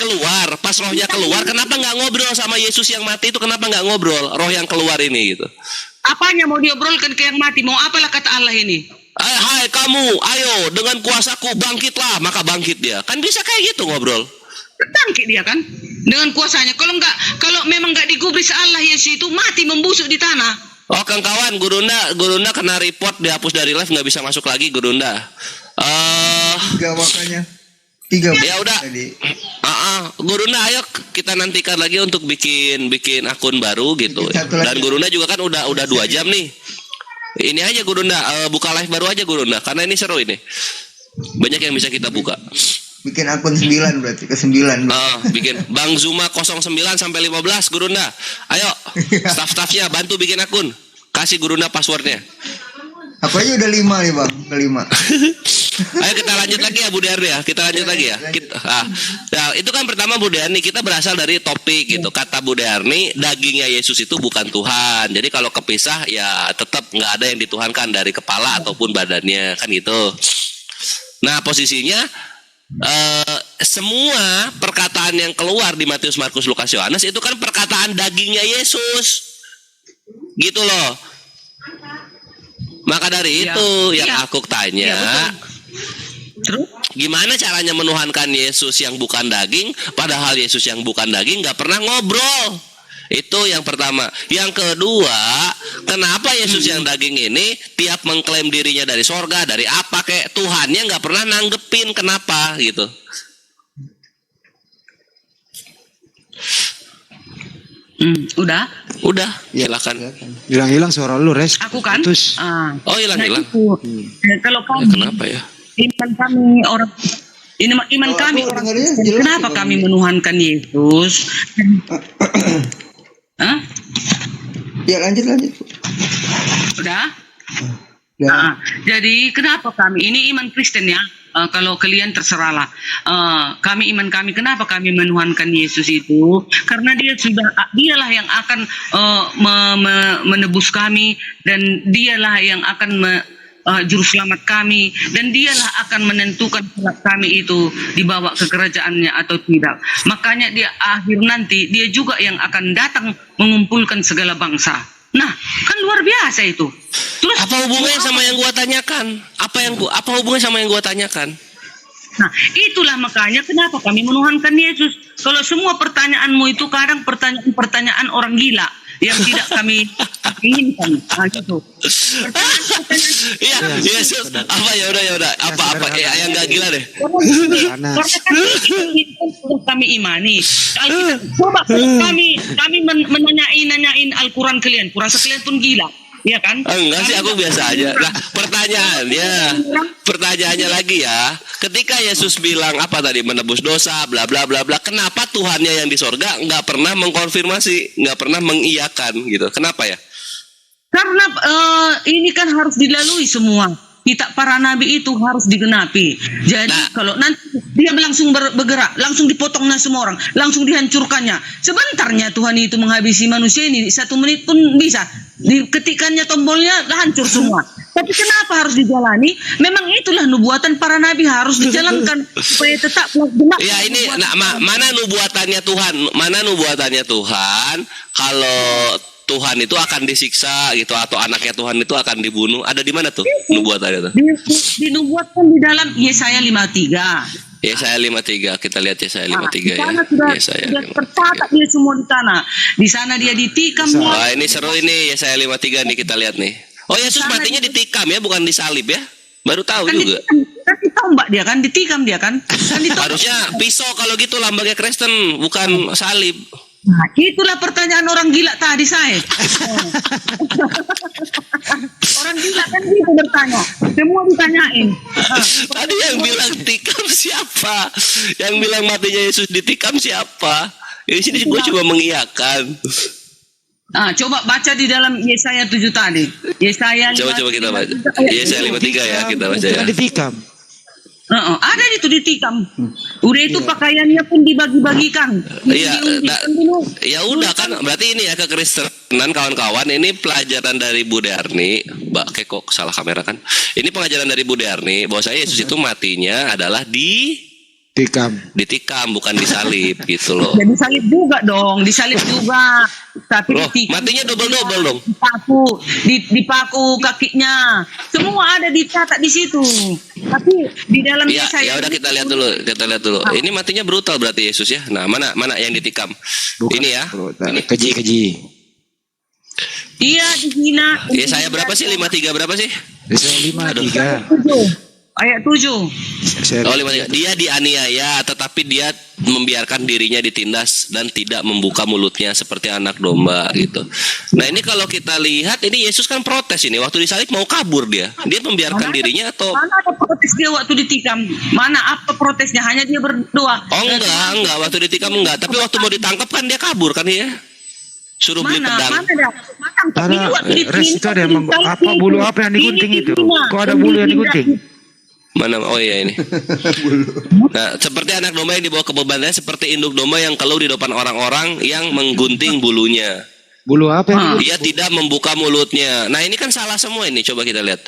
[SPEAKER 3] rohnya keluar, kenapa nggak ngobrol sama Yesus yang mati itu? Kenapa nggak ngobrol roh yang keluar ini gitu?
[SPEAKER 2] Apanya mau diobrolkan ke yang mati? Mau apalah kata Allah ini?
[SPEAKER 3] Hai kamu, ayo dengan kuasaku bangkitlah, maka bangkit dia. Kan bisa kayak gitu ngobrol.
[SPEAKER 2] Bangkit dia kan dengan kuasanya. Kalau memang nggak digubris Allah Yesus itu mati membusuk di tanah.
[SPEAKER 3] Oh kawan, Gurunda kena report, dihapus dari live, nggak bisa masuk lagi Gurunda.
[SPEAKER 4] 3 makanya. 3
[SPEAKER 3] ya udah. Gurunda ayo kita nantikan lagi untuk bikin akun baru gitu. Dan Gurunda juga kan udah 2 jam nih. Ini aja Gurunda, buka live baru aja Gurunda, karena ini seru ini. Banyak yang bisa kita buka.
[SPEAKER 4] Bikin akun 9 berarti, ke 9.
[SPEAKER 3] Bikin Bang Zuma 09 sampai 15 Gurunda. Ayo, staff-staffnya bantu bikin akun. Kasih Gurunda passwordnya.
[SPEAKER 4] Aku aja udah 5 nih Bang, ke 5.
[SPEAKER 3] Ayo kita lanjut lagi ya Bu Derni ya. Kita lanjut lagi ya. Nah, itu kan pertama Bu Derni, kita berasal dari topik gitu. Kata Bu Derni, dagingnya Yesus itu bukan Tuhan. Jadi kalau kepisah ya tetap nggak ada yang dituhankan dari kepala ataupun badannya kan gitu. Nah posisinya semua perkataan yang keluar di Matius, Markus, Lukas, Yohanes itu kan perkataan dagingnya Yesus gitu loh. Maka dari itu yang aku tanya, gimana caranya menuhankan Yesus yang bukan daging, padahal Yesus yang bukan daging nggak pernah ngobrol. Itu yang pertama. Yang kedua, kenapa Yesus yang daging ini tiap mengklaim dirinya dari sorga, dari apa kayak Tuhannya nggak pernah nanggepin, kenapa gitu?
[SPEAKER 2] Udah,
[SPEAKER 3] silakan.
[SPEAKER 5] Hilang suara lu, Res.
[SPEAKER 2] aku kan.
[SPEAKER 5] Putus.
[SPEAKER 3] Oh hilang.
[SPEAKER 2] Kalau kami,
[SPEAKER 3] kenapa ya?
[SPEAKER 2] iman kami orang Kristen, kenapa kami menuhankan Yesus?
[SPEAKER 4] Ya lanjut.
[SPEAKER 2] Udah?
[SPEAKER 4] Ya.
[SPEAKER 2] Jadi kenapa kami ini iman Kristen ya? Kalau kalian terserahlah. Kami iman kami kenapa kami menuhankan Yesus itu? Karena dialah yang akan menebus kami, dan dialah yang akan juru selamat kami, dan dialah akan menentukan kami itu dibawa ke kerajaannya atau tidak. Makanya dia akhir nanti dia juga yang akan datang mengumpulkan segala bangsa. Nah, kan luar biasa itu. Terus
[SPEAKER 3] Apa hubungannya sama yang gua tanyakan? Apa hubungannya sama yang gua tanyakan?
[SPEAKER 2] Nah, itulah makanya kenapa kami menuhankan Yesus. Kalau semua pertanyaanmu itu kadang pertanyaan orang gila yang tidak kami inginkan. Nah, gitu.
[SPEAKER 3] Iya, Yesus. Apa ya udah. Apa yang enggak gila deh.
[SPEAKER 2] Karena kan sudah kami imani. Alkitab, coba kami menanyain Al-Quran kalian. Kurasa kalian pun gila. Iya kan?
[SPEAKER 3] Enggak sih, aku biasa aja. Nah, pertanyaannya lagi ya. Ketika Yesus bilang apa tadi, menebus dosa, bla bla bla bla, kenapa Tuhannya yang di sorga nggak pernah mengkonfirmasi, nggak pernah mengiyakan gitu? Kenapa ya?
[SPEAKER 2] Karena ini kan harus dilalui semua. Kitab para nabi itu harus digenapi. Jadi kalau nanti dia langsung bergerak, langsung dipotongnya semua orang, langsung dihancurkannya. Sebentarnya Tuhan itu menghabisi manusia ini 1 menit pun bisa. Diketikannya tombolnya, hancur semua. Tapi kenapa harus dijalani? Memang itulah nubuatan para nabi harus dijalankan supaya tetap benar.
[SPEAKER 3] Ya ini mana nubuatannya Tuhan? Mana nubuatannya Tuhan? Kalau Tuhan itu akan disiksa gitu, atau anaknya Tuhan itu akan dibunuh, ada di mana tuh nubuatannya tuh?
[SPEAKER 2] Dinubuatkan di dalam Yesaya 53.
[SPEAKER 3] Yesaya 53, kita lihat Yesaya 53 ya.
[SPEAKER 2] Sudah tercatat dia semua di sana. Di sana dia ditikam.
[SPEAKER 3] Wah, ini seru ini Yesaya 53 nih, kita lihat nih. Oh, Yesus matinya ditikam ya, bukan disalib ya? Baru tahu
[SPEAKER 2] kan
[SPEAKER 3] juga.
[SPEAKER 2] Kan ditombak dia kan, ditikam dia kan.
[SPEAKER 3] Harusnya pisau kalau gitu lambangnya Kristen, bukan salib.
[SPEAKER 2] Nah, itulah pertanyaan orang gila tadi saya. Orang gila kan gitu bertanya. Semua ditanyain.
[SPEAKER 3] Tadi yang bilang tikam siapa? Yang bilang matinya Yesus ditikam siapa? Di sini gue cuma mengiyakan.
[SPEAKER 2] Coba baca di dalam Yesaya 7 tadi. Yesaya
[SPEAKER 3] Coba kita baca. Yesaya 53 ya, kita baca ya.
[SPEAKER 5] Ditikam.
[SPEAKER 2] Ada itu ditikam. Udah itu pakaiannya pun dibagi-bagikan.
[SPEAKER 3] Iya, ya udah kan, berarti ini ya kekristenan kawan-kawan, ini pelajaran dari Bu Derni. Mbak kok salah kamera kan? Ini pengajaran dari Bu Derni bahwa Yesus itu matinya adalah ditikam, bukan disalib gitu loh.
[SPEAKER 2] Ya disalib juga dong, disalib juga. Tapi
[SPEAKER 3] loh, matinya double-double dong.
[SPEAKER 2] Dipaku kakinya. Semua ada dicatat di situ. Tapi di dalam
[SPEAKER 3] ya udah kita lihat dulu. Ini matinya brutal berarti Yesus ya. Nah, mana yang ditikam?
[SPEAKER 5] Bukan,
[SPEAKER 3] ini ya. Ini
[SPEAKER 5] keji.
[SPEAKER 2] Iya, dihina.
[SPEAKER 3] Yesaya berapa sih? 53 berapa sih?
[SPEAKER 5] Yesaya 53.
[SPEAKER 2] Ayat 7.
[SPEAKER 3] Oh, 53. Dia dianiaya, tetapi dia membiarkan dirinya ditindas dan tidak membuka mulutnya seperti anak domba gitu. Nah, ini kalau kita lihat, ini Yesus kan protes ini. Waktu disalib mau kabur dia. Dia membiarkan dirinya atau...
[SPEAKER 2] Mana ada protes dia waktu ditikam? Mana apa protesnya? Hanya dia berdoa.
[SPEAKER 3] Oh, enggak. Waktu ditikam enggak. Tapi waktu mau ditangkap kan dia kabur kan ya? Suruh beli pedang.
[SPEAKER 5] Karena res itu ada bulu apa yang digunting itu? Kok ada bulu yang digunting?
[SPEAKER 3] Mana? Oh iya ini. Nah, seperti anak domba yang dibawa ke bebannya, seperti induk domba yang keluh di depan orang-orang yang menggunting bulunya.
[SPEAKER 5] Bulu apa yang
[SPEAKER 3] dia tidak membuka mulutnya. Nah, ini kan salah semua ini. Coba kita lihat.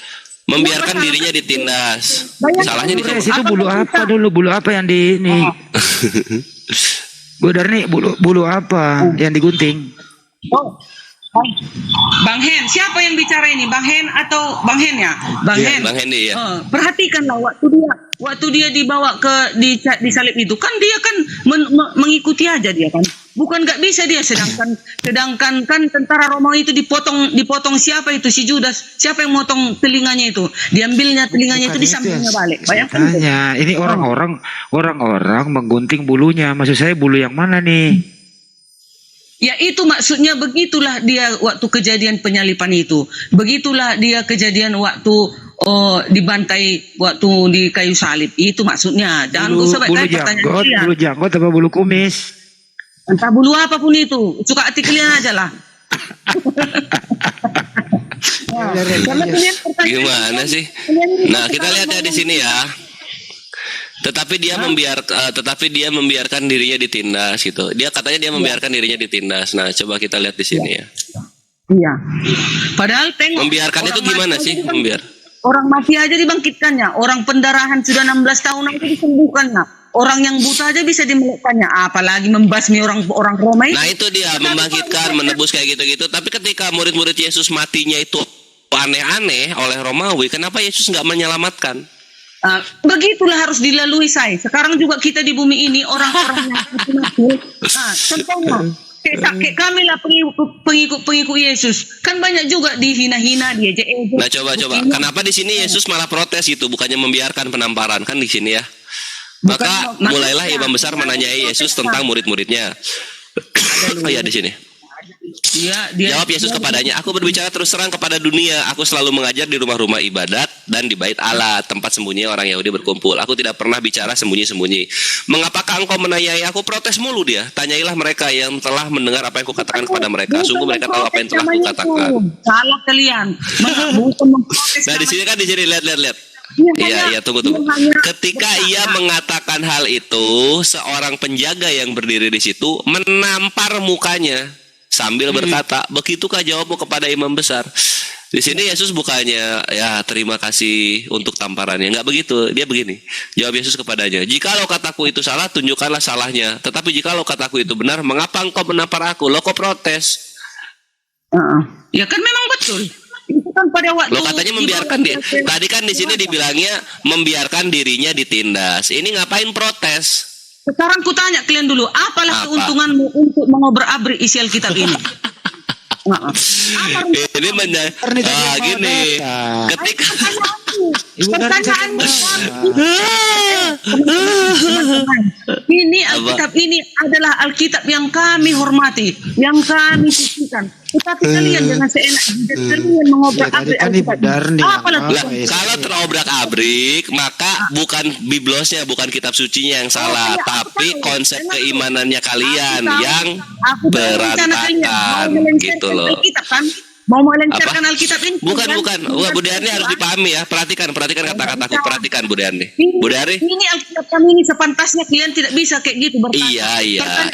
[SPEAKER 3] Membiarkan dirinya ditindas. Salahnya di sana.
[SPEAKER 5] Itu bulu apa dulu? Bulu apa yang di ini? Bu Darni, bulu apa yang digunting?
[SPEAKER 2] Bang Hen, siapa yang bicara ini? Bang Hen atau Bang Hen ya? Bang Hen ya. Perhatikanlah waktu dia dibawa ke disalib itu kan dia kan mengikuti aja dia kan. Bukan nggak bisa dia sedangkan kan tentara Romawi itu dipotong siapa itu si Judas, siapa yang motong telinganya itu, diambilnya telinganya itu disambungnya balik. Bayangkan
[SPEAKER 5] ini orang-orang menggunting bulunya, maksud saya bulu yang mana nih?
[SPEAKER 2] Ya itu maksudnya, begitulah dia waktu kejadian penyalipan itu, begitulah dia kejadian waktu dibantai waktu di kayu salib itu maksudnya. Jangan usah pertanyaan dia.
[SPEAKER 5] Bulu janggut atau bulu kumis?
[SPEAKER 2] Entah bulu apapun itu, suka hati kalian aja lah. Karena kalian pertanyaan
[SPEAKER 3] Gimana sih? Nah, kita lihat ya di sini ya. Tetapi dia membiarkan dirinya ditindas gitu. Dia katanya dia membiarkan dirinya ditindas. Nah, coba kita lihat di sini ya.
[SPEAKER 2] Iya. Padahal tengok.
[SPEAKER 3] Membiarkan itu gimana sih?
[SPEAKER 2] Orang mati aja dibangkitkannya. Orang pendarahan sudah 16 tahun itu disembuhkan. Nah, orang yang buta aja bisa dimelukkannya. Apalagi membasmi orang Roma itu.
[SPEAKER 3] Nah, itu dia membangkitkan, menebus kayak gitu-gitu. Tapi ketika murid-murid Yesus matinya itu aneh-aneh oleh Romawi, kenapa Yesus nggak menyelamatkan?
[SPEAKER 2] Begitulah harus dilalui saya. Sekarang juga kita di bumi ini orang-orang yang mati. Contohnya kayak kami lah pengikut Yesus. Kan banyak juga dihina-hina dia.
[SPEAKER 3] Nah, coba. Kenapa di sini Yesus malah protes gitu, bukannya membiarkan penamparan kan di sini ya? Maka mulailah imam besar menanyai Yesus tentang murid-muridnya. Oh ya, di sini. Jawab Yesus kepadanya, aku berbicara terus terang kepada dunia. Aku selalu mengajar di rumah-rumah ibadat dan di bait Allah, tempat sembunyi orang Yahudi berkumpul. Aku tidak pernah bicara sembunyi-sembunyi. Mengapakah engkau menanyai aku? Protes mulu dia. Tanyailah mereka yang telah mendengar apa yang kukatakan kepada mereka. Sungguh mereka tahu apa yang telah kukatakan.
[SPEAKER 2] Salah kalian.
[SPEAKER 3] Nah, di sini lihat. Iya, tunggu. Ketika ia mengatakan hal itu, seorang penjaga yang berdiri di situ menampar mukanya sambil berkata, "Begitukah jawabmu kepada imam besar?" Di sini Yesus bukannya ya terima kasih untuk tamparannya, enggak begitu. Dia begini, jawab Yesus kepadanya, "Jikalau kataku itu salah, tunjukkanlah salahnya. Tetapi jikalau kataku itu benar, mengapa engkau menampar aku?" Lo kok protes?
[SPEAKER 2] Ya kan memang betul. Itu kan pada waktu
[SPEAKER 3] lo katanya membiarkan dia. Tadi kan di sini dibilangnya membiarkan dirinya ditindas. Ini ngapain protes?
[SPEAKER 2] Sekarang kutanya kalian dulu, apalah keuntunganmu untuk mengobrak-abrik isi Alkitab ini?
[SPEAKER 3] Ini gini. Ketika
[SPEAKER 2] ini Alkitab ini adalah Alkitab yang kami hormati, yang kami sucikan. Tetapi kalian dengan seenak kalian mengobrak-abrik Alkitab.
[SPEAKER 3] Kalau terobrak-abrik, maka bukan biblosnya, bukan kitab sucinya yang salah, tapi konsep keimanannya kalian yang berantakan gitu loh.
[SPEAKER 2] Mau melancarkan Alkitab ini?
[SPEAKER 3] Bukan. Bu Darni harus dipahami ya. Perhatikan kata-kataku. Perhatikan Bu Darni. Bu Darni.
[SPEAKER 2] Ini Alkitab kami ini sepantasnya kalian tidak bisa kayak gitu bertanya.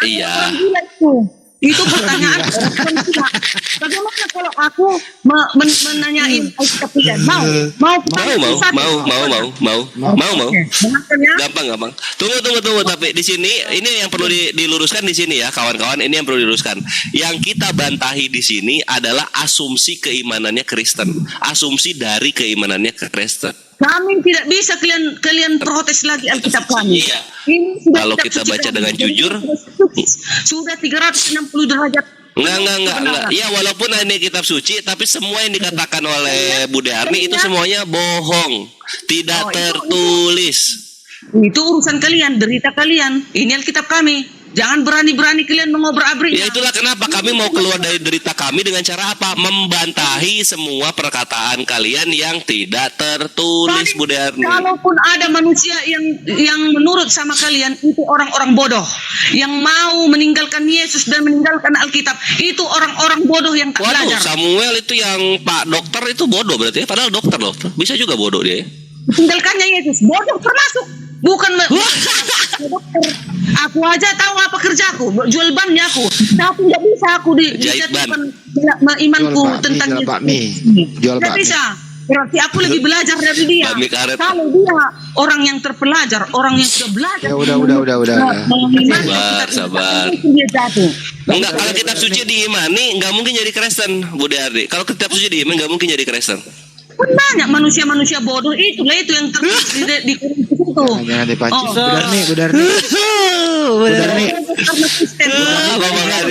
[SPEAKER 3] Iya.
[SPEAKER 2] Itu pertanyaan orang gila. Bagaimana kalau aku menanyain Alkitab kalian? Mau.
[SPEAKER 3] Gampang. Tunggu. Tapi di sini ini yang perlu diluruskan di sini ya, kawan-kawan. Ini yang perlu diluruskan. Yang kita bantahi di sini adalah asumsi keimanannya Kristen. Asumsi dari keimanannya Kristen.
[SPEAKER 2] Kami tidak bisa kalian protes lagi Alkitab kami.
[SPEAKER 3] Iya.
[SPEAKER 2] Ini sudah
[SPEAKER 3] kalau kita baca dengan jujur,
[SPEAKER 2] sudah 360 derajat.
[SPEAKER 3] Enggak. Ya walaupun ini kitab suci, tapi semua yang dikatakan oleh Bu Darni itu semuanya bohong, tidak tertulis.
[SPEAKER 2] Itu urusan kalian, derita kalian. Ini Alkitab kami. Jangan berani-berani kalian mengobrak-abriknya.
[SPEAKER 3] Ya itulah kenapa kami mau keluar dari derita kami dengan cara apa? Membantahi semua perkataan kalian yang tidak tertulis, Bu Darni.
[SPEAKER 2] Kalaupun ada manusia yang menurut sama kalian itu orang-orang bodoh, yang mau meninggalkan Yesus dan meninggalkan Alkitab, itu orang-orang bodoh yang tak belajar.
[SPEAKER 3] Samuel itu yang Pak Dokter itu bodoh berarti ya? Padahal dokter loh. Bisa juga bodoh dia ya?
[SPEAKER 2] Tinggalkannya Yesus, bodoh termasuk. Bukan dokter. Aku aja tahu apa kerjaku, jual bannya aku. Tapi nggak bisa aku dijatuhkan imanku tentang Yesus. Nggak bisa. Berarti aku lebih belajar dari dia. Kalau dia orang yang terpelajar, orang yang sudah belajar.
[SPEAKER 4] Ya udah.
[SPEAKER 3] Sabar. Enggak, kalau kitab suci diimani nggak mungkin jadi Kristen, Bu Darni. Kalau kitab suci diimani nggak mungkin jadi Kristen.
[SPEAKER 2] Banyak manusia bodoh itu yang tertulis di Korintus itu.
[SPEAKER 5] Jangan dipancing. Bu Darni.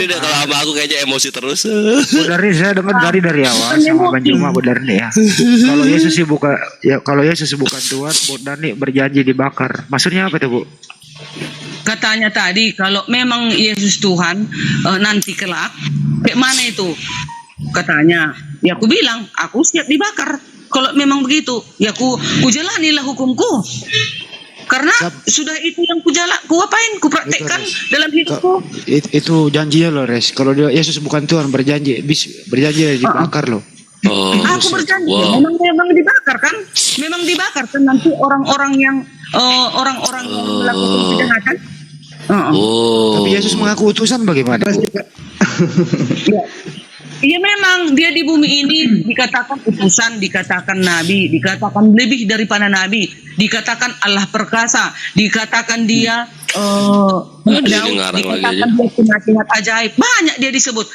[SPEAKER 3] Kalau sama aku kayaknya emosi terus.
[SPEAKER 5] Bu Darni, saya dengar dari awal sama Bang Juma, Bu Darni ya. Kalau Yesus bukan Tuhan, Bu Darni berjanji dibakar. Maksudnya apa itu, Bu?
[SPEAKER 2] Katanya tadi kalau memang Yesus Tuhan nanti kelak, kayak mana itu? Katanya, ya aku bilang aku siap dibakar. Kalau memang begitu, ya ku jalanilah hukumku. Karena sudah itu yang ku apain, ku praktekkan dalam hidupku.
[SPEAKER 5] Itu janjinya loh, Res. Kalau Yesus bukan Tuhan berjanji dibakar loh.
[SPEAKER 2] Aku berjanji,
[SPEAKER 3] Wow.
[SPEAKER 2] memang dibakar kan? Memang dibakar kan nanti orang-orang yang orang-orang yang melakukan kejahatan.
[SPEAKER 3] Oh.
[SPEAKER 5] Tapi Yesus mengaku utusan bagaimana?
[SPEAKER 2] Ya. Iya memang dia di bumi ini dikatakan utusan, dikatakan nabi, dikatakan lebih daripada nabi, dikatakan Allah perkasa, dikatakan dia
[SPEAKER 3] Aduh, ini
[SPEAKER 2] Daud,
[SPEAKER 3] ngarang lagi
[SPEAKER 2] dikatakan
[SPEAKER 3] aja.
[SPEAKER 2] dia penasihat ajaib, banyak dia disebut.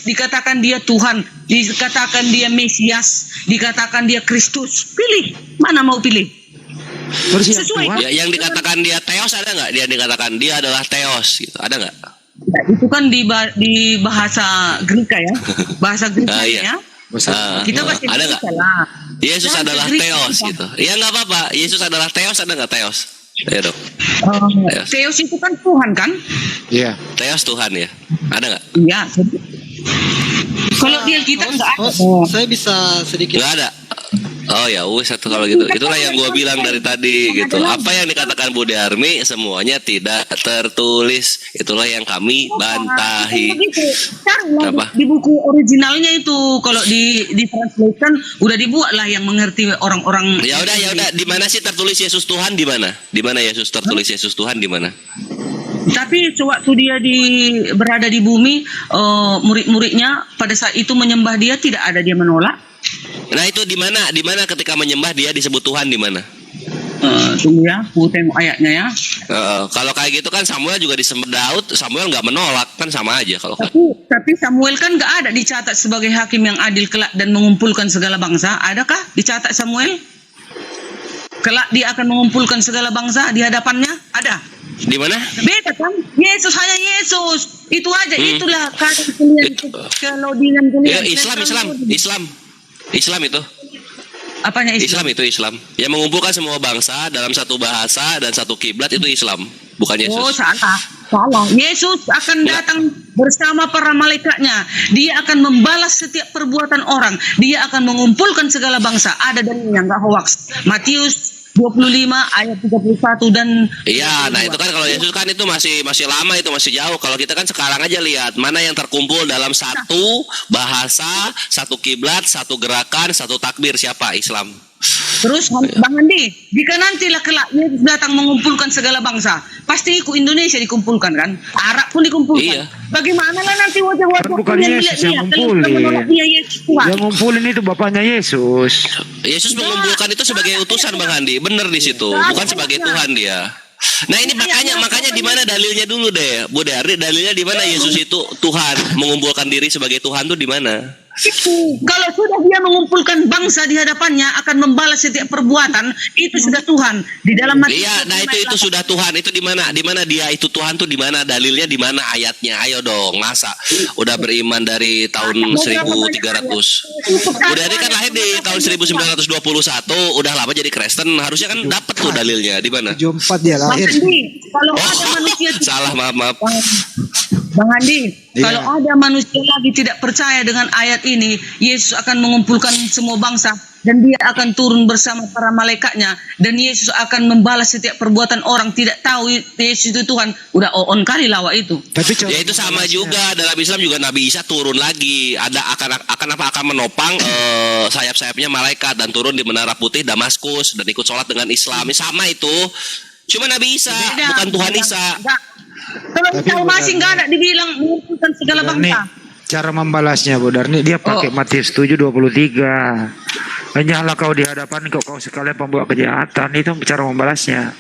[SPEAKER 2] Dikatakan dia Tuhan, dikatakan dia Mesias, dikatakan dia Kristus. Pilih, mana mau pilih?
[SPEAKER 5] Terus yang
[SPEAKER 2] Sesuai.
[SPEAKER 5] Tuhan,
[SPEAKER 3] Ya, yang dikatakan dia Theos ada nggak? Dia dikatakan dia adalah Theos gitu. Ada nggak?
[SPEAKER 2] Ya, itu kan di bahasa Greka ya, bahasa Greka
[SPEAKER 3] Iya.
[SPEAKER 2] ya. Kita pasti
[SPEAKER 3] ada nggak?
[SPEAKER 2] bisa lah.
[SPEAKER 3] Yesus
[SPEAKER 2] Jangan
[SPEAKER 3] adalah
[SPEAKER 2] ke Greka
[SPEAKER 3] Theos
[SPEAKER 2] kita.
[SPEAKER 3] gitu. Ya nggak apa-apa. Yesus adalah Theos, ada nggak Theos? Ayo dong.
[SPEAKER 2] Theos itu kan Tuhan kan?
[SPEAKER 5] iya.
[SPEAKER 3] Theos Tuhan ya. Ada nggak?
[SPEAKER 2] Iya. Kalau di Alkitab nggak ada.
[SPEAKER 6] Saya bisa sedikit.
[SPEAKER 3] Nggak ada. Oh ya, satu kalau gitu. Itulah yang gue bilang dari tadi gitu. Apa yang dikatakan Bude Army semuanya tidak tertulis. Itulah yang kami bantahi.
[SPEAKER 2] Cari lah
[SPEAKER 3] Apa?
[SPEAKER 2] di buku originalnya itu, kalau di translation udah dibuat lah yang mengerti orang-orang.
[SPEAKER 3] Ya udah. Di mana sih tertulis Yesus Tuhan di mana? Di mana Yesus tertulis Yesus Tuhan di mana?
[SPEAKER 2] Tapi sewaktu dia berada di bumi, murid-muridnya pada saat itu menyembah dia, tidak ada dia menolak.
[SPEAKER 3] Nah itu di mana? Di mana ketika menyembah dia disebut Tuhan di mana?
[SPEAKER 2] Tunggu ya, aku tengok ayatnya ya.
[SPEAKER 3] Kalau kayak gitu kan Samuel juga disembah Daud, Samuel nggak menolak, kan sama aja kalau kan.
[SPEAKER 2] Tapi Samuel kan nggak ada dicatat sebagai hakim yang adil kelak dan mengumpulkan segala bangsa. Adakah dicatat Samuel? Kelak dia akan mengumpulkan segala bangsa di hadapannya? Ada.
[SPEAKER 3] Di mana?
[SPEAKER 2] Beda kan? Yesus hanya Yesus. Itu aja. Itulah kadang kalian kelodingan
[SPEAKER 3] Ya,
[SPEAKER 2] kalian.
[SPEAKER 3] Islam itu.
[SPEAKER 2] Apanya Islam?
[SPEAKER 3] Islam itu Islam. Yang mengumpulkan semua bangsa dalam satu bahasa dan satu kiblat itu Islam, bukan Yesus.
[SPEAKER 2] Oh, salah. Yesus akan datang bersama para malaikatnya. Dia akan membalas setiap perbuatan orang. Dia akan mengumpulkan segala bangsa. Ada dalilnya, nggak hoax. Matius 25 ayat 31 dan
[SPEAKER 3] Iya, nah itu kan kalau Yesus kan itu masih lama, itu masih jauh. Kalau kita kan sekarang aja lihat mana yang terkumpul dalam satu bahasa, satu kiblat, satu gerakan, satu takbir, siapa? Islam.
[SPEAKER 2] terus Bang Andi, jika nantilah kelak Yesus datang mengumpulkan segala bangsa, pasti ikut Indonesia dikumpulkan kan? Arab pun dikumpulkan.
[SPEAKER 3] Iya.
[SPEAKER 2] Bagaimana lah nanti wajah-wajah
[SPEAKER 5] Kan bukan
[SPEAKER 2] yang
[SPEAKER 5] Yesus
[SPEAKER 2] melihat
[SPEAKER 5] yang
[SPEAKER 2] dia?
[SPEAKER 5] ngumpulin.
[SPEAKER 2] Kalian menolak dia Yesus Tuhan.
[SPEAKER 5] Yang ngumpulin itu bapaknya Yesus.
[SPEAKER 3] Yesus mengumpulkan itu sebagai utusan Bang Andi, bener di situ, bukan sebagai Tuhan dia. Nah ini makanya di mana dalilnya dulu deh, Bu Dari, dalilnya di mana Yesus itu Tuhan, mengumpulkan diri sebagai Tuhan tuh di mana?
[SPEAKER 2] Kalau sudah dia mengumpulkan bangsa di hadapannya akan membalas setiap perbuatan, itu sudah Tuhan di dalam Matius.
[SPEAKER 3] Iya, nah itu sudah Tuhan, itu di mana? Di mana dia itu Tuhan tuh di mana? Dalilnya di mana ayatnya? Ayo dong, masa udah beriman dari tahun 1300. Bu Dari kan lahir di tahun 1921, udah lama jadi Kristen, harusnya kan dapat tuh dalilnya di mana?
[SPEAKER 5] 74 dia
[SPEAKER 2] Bang
[SPEAKER 5] lahir.
[SPEAKER 2] Andi, kalau ada manusia
[SPEAKER 3] Salah, maaf.
[SPEAKER 2] Bang Andi,
[SPEAKER 5] Iya.
[SPEAKER 2] kalau ada manusia lagi tidak percaya dengan ayat ini, Yesus akan mengumpulkan semua bangsa dan dia akan turun bersama para malaikatnya dan Yesus akan membalas setiap perbuatan orang tidak tahu Yesus itu Tuhan. Udah on kali lawa itu.
[SPEAKER 5] Tapi
[SPEAKER 3] Ya itu sama juga dalam Islam juga Nabi Isa turun lagi, ada akan menopang sayap-sayapnya malaikat dan turun di Menara Putih Damaskus dan ikut sholat dengan Islam. Sama itu, cuma Nabi Isa
[SPEAKER 2] Beda,
[SPEAKER 3] bukan Tuhan
[SPEAKER 2] beda.
[SPEAKER 3] Isa.
[SPEAKER 2] Enggak. Kalau Isa masih nggak ada dibilang mengumpulkan segala
[SPEAKER 5] Darni,
[SPEAKER 2] bangsa.
[SPEAKER 5] cara membalasnya Bu Darni, dia pakai Matius 7:23. Hanyalah kau di hadapan kau sekalian pembuat kejahatan, itu cara membalasnya.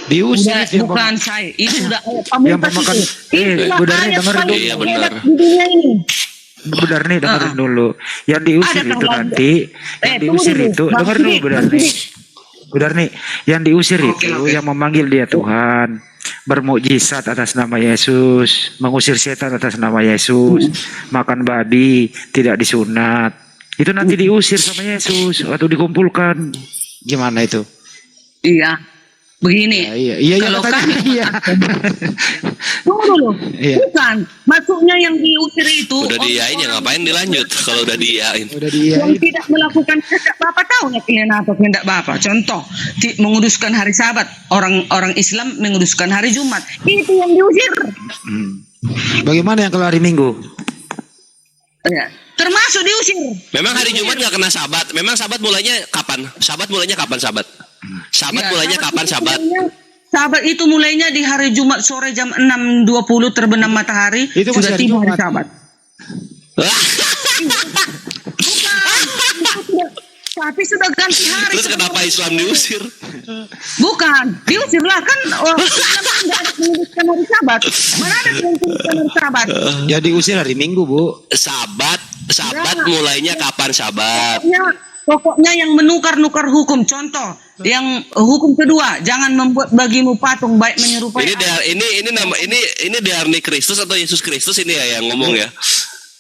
[SPEAKER 5] Diusir
[SPEAKER 2] Udah,
[SPEAKER 5] itu yang
[SPEAKER 2] bukan saya. Itu udah ayat
[SPEAKER 5] yang
[SPEAKER 2] pamungkas
[SPEAKER 5] pemakan.
[SPEAKER 2] itu. Itulah
[SPEAKER 5] Bu Darni
[SPEAKER 2] ayat
[SPEAKER 5] dengerin
[SPEAKER 2] paling
[SPEAKER 5] dulu.
[SPEAKER 3] Iya, benar.
[SPEAKER 2] hebat di dunia ini.
[SPEAKER 5] Bu Darni dengerin dulu. Yang diusir
[SPEAKER 2] Ada
[SPEAKER 5] itu
[SPEAKER 2] kalau
[SPEAKER 5] nanti, yang
[SPEAKER 2] tunggu
[SPEAKER 5] diusir
[SPEAKER 2] dulu.
[SPEAKER 5] itu,
[SPEAKER 2] Bang
[SPEAKER 5] dengerin dulu
[SPEAKER 2] Sidik,
[SPEAKER 5] Bu
[SPEAKER 2] Bang
[SPEAKER 5] Darni.
[SPEAKER 2] Sidik.
[SPEAKER 5] Bu Darni, yang diusir itu yang memanggil dia Tuhan, bermukjizat atas nama Yesus, mengusir setan atas nama Yesus, makan babi, tidak disunat. Itu nanti diusir sama Yesus waktu dikumpulkan. Gimana itu?
[SPEAKER 2] Iya. Begini.
[SPEAKER 5] Iya,
[SPEAKER 2] kalau
[SPEAKER 5] katanya
[SPEAKER 2] kami
[SPEAKER 5] iya.
[SPEAKER 2] tunggu dulu.
[SPEAKER 5] Iya.
[SPEAKER 2] Bukan. Maksudnya yang diusir itu
[SPEAKER 3] Udah diain ya ngapain dilanjut kalau udah diain.
[SPEAKER 5] Udah
[SPEAKER 2] yang
[SPEAKER 5] dia.
[SPEAKER 2] tidak melakukan kehendak Bapak, tahu nggak pilihan atau kehendak Bapak? Contoh, menguduskan hari Sabat. Orang Islam menguduskan hari Jumat. Itu yang diusir.
[SPEAKER 5] Bagaimana yang kalau hari Minggu?
[SPEAKER 2] Ya. termasuk diusir.
[SPEAKER 3] Memang hari Jumat nggak kena Sabat. Memang Sabat mulainya kapan? Sabat mulainya kapan Sabat? Sabat
[SPEAKER 2] Ya,
[SPEAKER 3] mulainya kapan Sabat?
[SPEAKER 2] Sabat itu mulainya di hari Jumat sore jam 6.20 terbenam matahari.
[SPEAKER 5] Itu masih
[SPEAKER 2] sudah
[SPEAKER 5] hari
[SPEAKER 2] tiba hari
[SPEAKER 5] Jumat.
[SPEAKER 2] Sabat. Tapi sudah ganti hari.
[SPEAKER 3] Terus kenapa Islam diusir?
[SPEAKER 2] Bukan, diusir lah kan. Nggak ada menuliskan hari Sabat. Mana ada menuliskan hari Sabat?
[SPEAKER 5] Ya diusir hari Minggu, Bu.
[SPEAKER 3] Sabat mulainya kapan Sabat?
[SPEAKER 2] Pokoknya yang menukar-nukar hukum. Contoh, yang hukum kedua, jangan membuat bagimu patung baik menyerupai.
[SPEAKER 3] Ini Darni Kristus atau Yesus Kristus ini ya yang ngomong ya.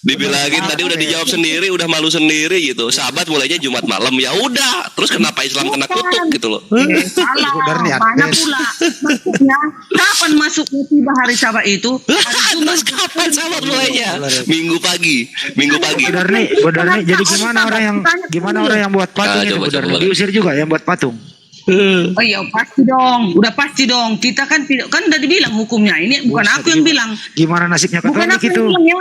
[SPEAKER 3] Dibilangin tadi udah dijawab sendiri, udah malu sendiri gitu. Sabat mulainya Jumat malam, ya udah. Terus kenapa Islam kena kutuk gitu loh?
[SPEAKER 2] Salah,
[SPEAKER 5] Darni
[SPEAKER 2] mana
[SPEAKER 5] adves.
[SPEAKER 2] pula? Maksudnya, kapan masuknya tiba hari Sabat itu? Hari Jumat.
[SPEAKER 3] Terus kapan Sabat mulainya? Minggu pagi.
[SPEAKER 5] Bu Darni, jadi gimana orang yang buat patung
[SPEAKER 3] Ah,
[SPEAKER 5] itu,
[SPEAKER 3] coba,
[SPEAKER 5] Bu Darni?
[SPEAKER 3] coba.
[SPEAKER 5] Diusir juga yang buat patung.
[SPEAKER 2] Oh iya pasti dong, udah pasti dong. Kita kan tidak, kan udah dibilang hukumnya. Ini bukan
[SPEAKER 5] Buset,
[SPEAKER 2] aku yang bilang.
[SPEAKER 5] Gimana nasibnya
[SPEAKER 2] Bukan
[SPEAKER 5] Katolik
[SPEAKER 2] aku
[SPEAKER 5] itu?
[SPEAKER 2] yang bilang ya.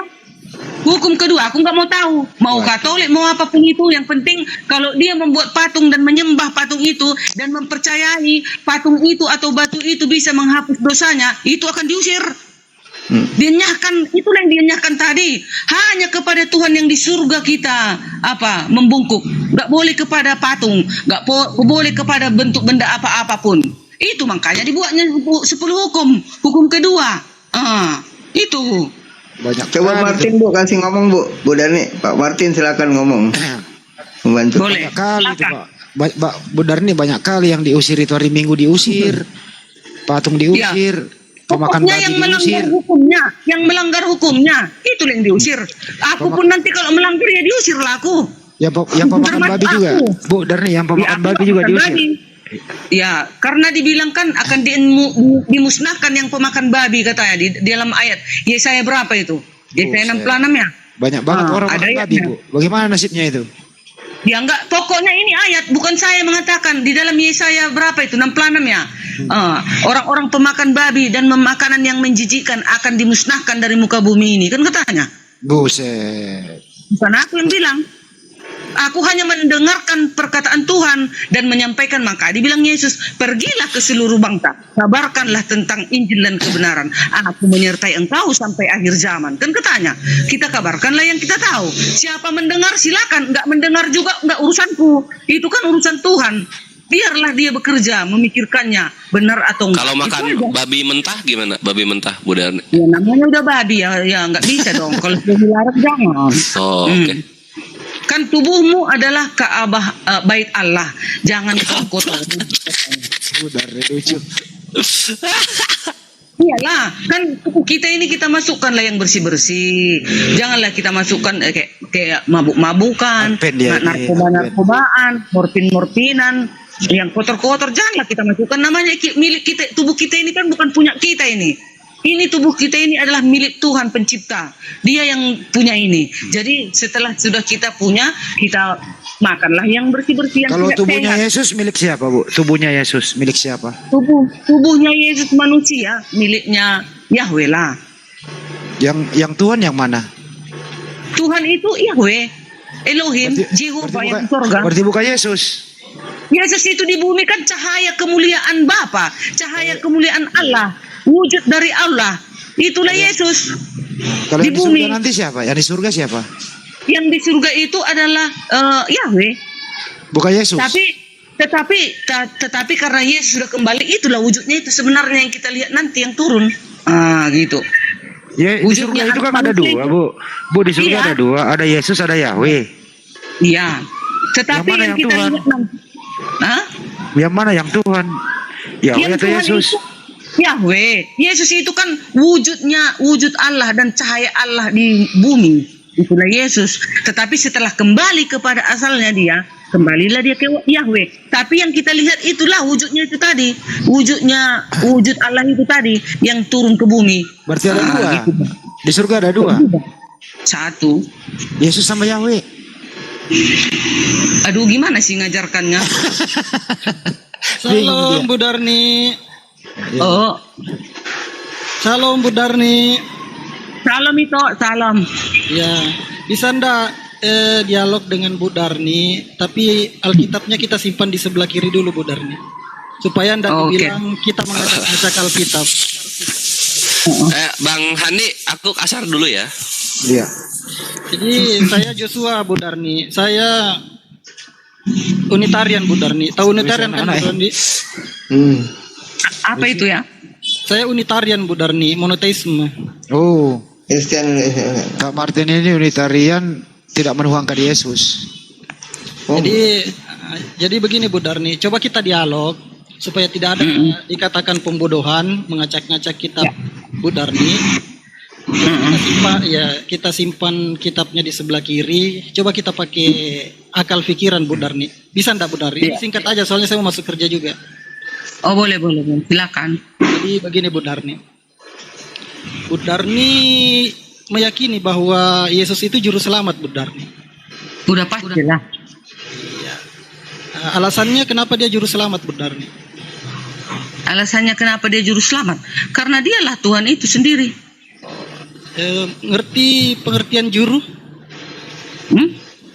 [SPEAKER 2] Hukum kedua, aku nggak mau tahu. Mau Katolik, mau apapun itu. Yang penting kalau dia membuat patung dan menyembah patung itu dan mempercayai patung itu atau batu itu bisa menghapus dosanya, itu akan diusir. Dia nyahkan, itulah yang dia nyahkan tadi. Hanya kepada Tuhan yang di surga kita membungkuk. Nggak boleh kepada patung, nggak boleh kepada bentuk benda apa-apapun. Itu makanya dibuatnya 10 hukum. Hukum kedua. Itu.
[SPEAKER 5] Banyak
[SPEAKER 4] Coba
[SPEAKER 5] kali
[SPEAKER 4] Martin
[SPEAKER 5] itu.
[SPEAKER 4] Bu kasih ngomong Bu Darni. Pak Martin silakan ngomong. Membantu.
[SPEAKER 2] Boleh.
[SPEAKER 5] Banyak kali itu,
[SPEAKER 2] Silakan.
[SPEAKER 5] Pak. Bu Darni banyak kali yang diusir itu hari Minggu diusir. Patung diusir. Pemakan
[SPEAKER 2] Pokoknya
[SPEAKER 5] babi
[SPEAKER 2] yang melanggar
[SPEAKER 5] diusir.
[SPEAKER 2] hukumnya, itu yang diusir. Aku pun nanti kalau melanggar ya diusir lah aku.
[SPEAKER 5] Yang pemakan
[SPEAKER 2] Termasuk
[SPEAKER 5] babi juga.
[SPEAKER 2] aku.
[SPEAKER 5] Bu Darni yang pemakan
[SPEAKER 2] aku
[SPEAKER 5] babi juga
[SPEAKER 2] makan
[SPEAKER 5] diusir.
[SPEAKER 2] babi. Ya, karena dibilang kan akan dimusnahkan yang pemakan babi katanya di dalam ayat Yesaya berapa itu? Yesaya 66 ya?
[SPEAKER 5] Banyak banget orang
[SPEAKER 2] ada
[SPEAKER 5] makan babi,
[SPEAKER 2] ayatnya.
[SPEAKER 5] Bu. Bagaimana nasibnya itu?
[SPEAKER 2] Ya enggak, pokoknya ini ayat, bukan saya mengatakan. Di dalam Yesaya berapa itu? 66 ya? Orang-orang pemakan babi dan makanan yang menjijikkan akan dimusnahkan dari muka bumi ini. Kan katanya.
[SPEAKER 5] Buset.
[SPEAKER 2] Bukan aku yang bilang. Aku hanya mendengarkan perkataan Tuhan dan menyampaikan, maka dibilang Yesus, pergilah ke seluruh bangsa, kabarkanlah tentang Injil dan kebenaran. Aku menyertai engkau sampai akhir zaman. Kan katanya, kita kabarkanlah yang kita tahu. Siapa mendengar silakan, nggak mendengar juga nggak urusanku. Itu kan urusan Tuhan. Biarlah dia bekerja, memikirkannya benar atau enggak.
[SPEAKER 3] Kalau makan
[SPEAKER 2] Itu aja.
[SPEAKER 3] babi mentah gimana? Babi mentah, Bu Darni.
[SPEAKER 2] Ya namanya udah babi ya nggak bisa dong. Kalau sudah dilarang jangan.
[SPEAKER 3] Oh, oke.
[SPEAKER 2] Kan tubuhmu adalah Ka'bah, bait Allah. Jangan kau kotor.
[SPEAKER 5] Bu Darni lucu.
[SPEAKER 2] Iyalah, kan tubuh kita ini kita masukkanlah yang bersih-bersih. Janganlah kita masukkan kayak mabuk-mabukan,
[SPEAKER 5] Apen dia ini,
[SPEAKER 2] narkoba-narkobaan, morfin-morfinan, yang kotor-kotor. Janganlah kita masukkan. Namanya milik kita, tubuh kita ini kan bukan punya kita ini. Ini tubuh kita ini adalah milik Tuhan pencipta. Dia yang punya ini. Jadi setelah sudah kita punya, kita makanlah yang bersih-bersih. Yang
[SPEAKER 5] Kalau
[SPEAKER 2] tidak
[SPEAKER 5] tubuhnya
[SPEAKER 2] sehat.
[SPEAKER 5] Yesus milik siapa, Bu? Tubuhnya Yesus milik siapa?
[SPEAKER 2] Tubuhnya Yesus manusia, miliknya Yahweh lah.
[SPEAKER 5] Yang Tuhan yang mana?
[SPEAKER 2] Tuhan itu Yahweh, Elohim, Jehovah yang di surga.
[SPEAKER 5] Berarti bukan Yesus.
[SPEAKER 2] Yesus itu di bumi kan cahaya kemuliaan Bapa, cahaya kemuliaan Allah, wujud dari Allah. Itulah Yesus.
[SPEAKER 5] Kalau
[SPEAKER 2] Di
[SPEAKER 5] yang di
[SPEAKER 2] bumi.
[SPEAKER 5] surga nanti siapa? Yang di surga siapa?
[SPEAKER 2] Yang di surga itu adalah Yahweh.
[SPEAKER 5] Bukan Yesus.
[SPEAKER 2] Tetapi karena Yesus sudah kembali, itulah wujudnya itu sebenarnya yang kita lihat nanti yang turun. Gitu.
[SPEAKER 5] Ya, di
[SPEAKER 2] Wujudnya
[SPEAKER 5] surga itu kan
[SPEAKER 2] anak
[SPEAKER 5] ada
[SPEAKER 2] manusia
[SPEAKER 5] dua,
[SPEAKER 2] itu.
[SPEAKER 5] Bu. Bu, di surga
[SPEAKER 2] Iya.
[SPEAKER 5] ada dua, ada Yesus, ada Yahweh.
[SPEAKER 2] Iya. Tetapi
[SPEAKER 5] Yang mana
[SPEAKER 2] yang
[SPEAKER 5] yang
[SPEAKER 2] kita
[SPEAKER 5] Tuhan?
[SPEAKER 2] lihat nanti. Hah?
[SPEAKER 5] Yang mana yang Tuhan? Yahweh
[SPEAKER 2] Yang
[SPEAKER 5] atau
[SPEAKER 2] Tuhan
[SPEAKER 5] Yesus?
[SPEAKER 2] itu Yahweh. Yesus itu kan wujud Allah dan cahaya Allah di bumi. Itulah Yesus. Tetapi setelah kembali kepada asalnya dia, kembalilah dia ke Yahweh. Tapi yang kita lihat itulah wujudnya itu tadi. Wujud Allah itu tadi yang turun ke bumi.
[SPEAKER 5] Berarti ada dua.
[SPEAKER 2] Gitu.
[SPEAKER 5] Di surga ada dua.
[SPEAKER 2] Satu.
[SPEAKER 5] Yesus sama Yahweh.
[SPEAKER 2] Aduh, gimana sih ngajarkannya?
[SPEAKER 6] Salam Bu Darni.
[SPEAKER 2] Oh,
[SPEAKER 6] Salam Bu Darni.
[SPEAKER 2] salam itu, salam.
[SPEAKER 6] Ya, bisa ndak dialog dengan Bu Darni, tapi Alkitabnya kita simpan di sebelah kiri dulu Bu Darni. Supaya Anda bilang kita mengajak Alkitab.
[SPEAKER 3] Bang Hani, aku kasar dulu ya.
[SPEAKER 4] Iya.
[SPEAKER 6] Jadi saya Joshua Bu Darni. Saya Unitarian Bu Darni. Tahu Unitarian kan Bu Darni?
[SPEAKER 2] Apa itu ya?
[SPEAKER 6] Saya Unitarian Bu Darni, monoteisme.
[SPEAKER 5] Oh,
[SPEAKER 4] Kristen.
[SPEAKER 5] Kak Martin ini Unitarian tidak menuhankan Yesus.
[SPEAKER 6] Jadi begini Bu Darni, coba kita dialog supaya tidak ada dikatakan pembodohan, mengacak-ngacak kitab Bu Darni. Kita simpan kitabnya di sebelah kiri. Coba kita pakai akal pikiran Bu Darni. Bisa enggak Bu Darni? Singkat aja soalnya saya mau masuk kerja juga.
[SPEAKER 2] Oh boleh. Silakan.
[SPEAKER 6] Jadi begini Bu Darni. Bu Darni meyakini bahwa Yesus itu juru selamat Bu Darni.
[SPEAKER 2] Udah pasti lah.
[SPEAKER 6] Alasannya kenapa dia juru selamat Bu Darni?
[SPEAKER 2] Alasannya kenapa dia juru selamat? Karena dialah Tuhan itu sendiri.
[SPEAKER 6] Ngerti pengertian juru?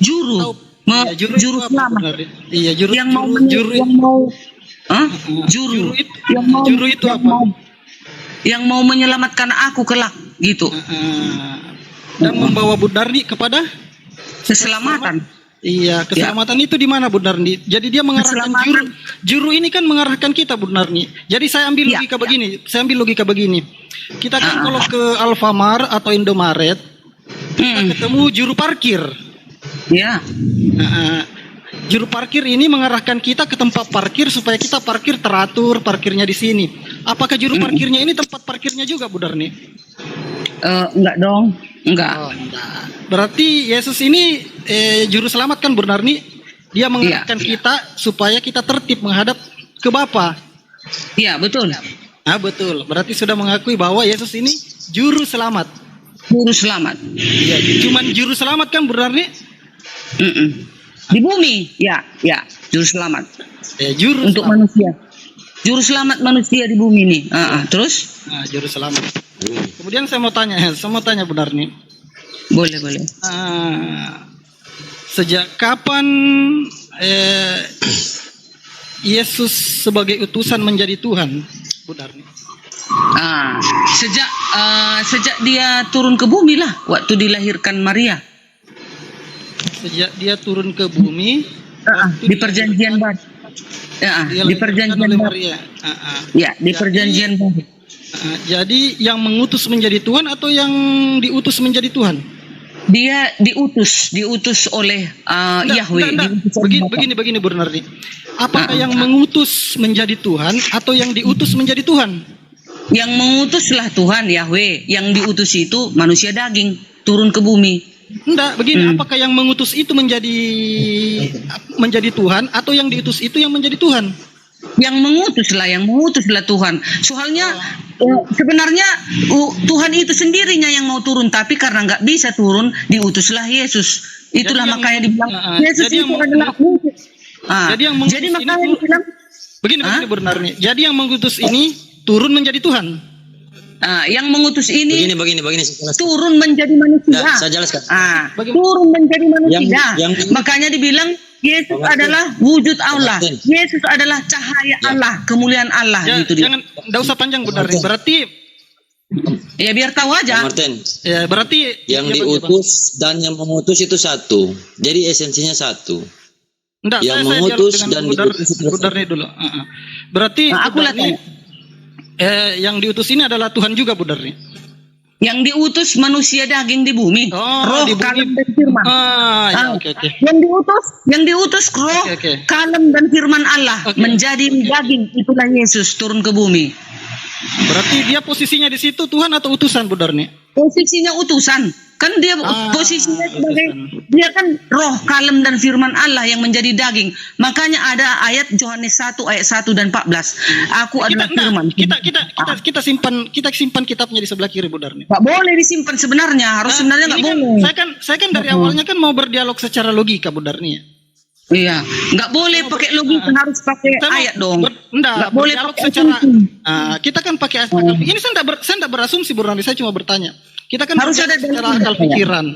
[SPEAKER 2] Juru. Juru selamat.
[SPEAKER 6] Iya, juru.
[SPEAKER 2] Yang mau
[SPEAKER 6] juru itu apa?
[SPEAKER 2] Yang mau menyelamatkan aku kelak gitu.
[SPEAKER 6] Dan membawa Bu Darni kepada
[SPEAKER 2] Keselamatan.
[SPEAKER 6] Iya, keselamatan itu di mana Bu Darni? Jadi dia mengarahkan juru ini kan mengarahkan kita Bu Darni. Jadi saya ambil logika begini. Kita kan kalau ke Alfamart atau Indomaret, kita ketemu juru parkir.
[SPEAKER 2] Ya.
[SPEAKER 6] Juru parkir ini mengarahkan kita ke tempat parkir supaya kita parkir teratur, parkirnya di sini. Apakah juru parkirnya ini tempat parkirnya juga Bu Darni?
[SPEAKER 2] Enggak dong. Enggak.
[SPEAKER 6] Berarti Yesus ini juru selamat kan Bu Darni? Dia mengarahkan kita supaya kita tertib menghadap ke Bapa.
[SPEAKER 2] Iya, betul.
[SPEAKER 6] Betul. Berarti sudah mengakui bahwa Yesus ini juru selamat.
[SPEAKER 2] Juru selamat.
[SPEAKER 6] Iya, cuman juru selamat kan Bu Darni?
[SPEAKER 2] Di bumi, ya, juru selamat.
[SPEAKER 6] Juru
[SPEAKER 2] untuk
[SPEAKER 6] selamat.
[SPEAKER 2] Manusia. Juru selamat manusia di bumi nih. Terus?
[SPEAKER 6] Juru selamat. Kemudian saya mau tanya Bu Darni.
[SPEAKER 2] Boleh.
[SPEAKER 6] Sejak kapan Yesus sebagai utusan menjadi Tuhan, Bu Darni?
[SPEAKER 2] Sejak dia turun ke bumi lah, waktu dilahirkan Maria.
[SPEAKER 6] Sejak dia turun ke bumi,
[SPEAKER 2] di perjanjian baru. Di perjanjian baru. Ya, di perjanjian baru.
[SPEAKER 6] Jadi yang mengutus menjadi Tuhan atau yang diutus menjadi Tuhan?
[SPEAKER 2] Dia diutus oleh Yahweh.
[SPEAKER 6] Begini Bu Darni. Apakah yang mengutus menjadi Tuhan atau yang diutus menjadi Tuhan?
[SPEAKER 2] Yang mengutuslah Tuhan Yahweh, yang diutus itu manusia daging turun ke bumi.
[SPEAKER 6] Enggak, begini, apakah yang mengutus itu menjadi Tuhan atau yang diutus itu yang menjadi Tuhan?
[SPEAKER 2] Yang mengutuslah Tuhan. Soalnya sebenarnya Tuhan itu sendirinya yang mau turun, tapi karena nggak bisa turun, diutuslah Yesus. Itulah makanya dibilang Yesus itu adalah wujud. Jadi makanya dibilang
[SPEAKER 6] begini Bu Darni. Jadi yang mengutus ini turun menjadi Tuhan.
[SPEAKER 2] Yang mengutus ini
[SPEAKER 3] Begini.
[SPEAKER 2] turun menjadi manusia.
[SPEAKER 3] Saya jelaskan.
[SPEAKER 2] Turun menjadi manusia. Makanya dibilang Yesus adalah wujud Allah. Yesus adalah cahaya Allah, kemuliaan Allah. Gitu
[SPEAKER 6] jangan, enggak usah panjang Bu Darni. Berarti
[SPEAKER 2] ya biar tahu aja.
[SPEAKER 3] Martin.
[SPEAKER 6] Ya, berarti
[SPEAKER 3] yang diutus dan yang mengutus itu satu. Jadi esensinya satu.
[SPEAKER 6] Enggak,
[SPEAKER 3] yang mengutus dan diutus
[SPEAKER 6] Bu Darni dulu. Berarti
[SPEAKER 2] aku
[SPEAKER 6] yang diutus ini adalah Tuhan juga Bu Darni.
[SPEAKER 2] Yang diutus manusia daging di bumi. Roh,
[SPEAKER 6] di bumi.
[SPEAKER 2] kalem dan firman.
[SPEAKER 6] Oke.
[SPEAKER 2] Yang diutus roh, kalem dan firman Allah menjadi daging. Itulah Yesus turun ke bumi.
[SPEAKER 6] Berarti dia posisinya di situ Tuhan atau utusan Bu Darni?
[SPEAKER 2] Posisinya utusan. Kan dia posisinya sebagai dia kan roh, kalem dan firman Allah yang menjadi daging. Makanya ada ayat Yohanes 1 ayat 1 dan 14. Aku adalah firman.
[SPEAKER 6] Kita simpan kitabnya di sebelah kiri Bu Darni.
[SPEAKER 2] Enggak boleh disimpan sebenarnya, harus sebenarnya enggak boleh.
[SPEAKER 6] Saya kan dari awalnya kan mau berdialog secara logika Bu Darni.
[SPEAKER 2] Iya, nggak boleh pakai logika, harus pakai ayat dong.
[SPEAKER 6] Nggak boleh secara. Kita kan pakai akal. Ini saya nggak berasumsi Bu Darni, saya cuma bertanya. Kita kan harus ada secara akal pikiran.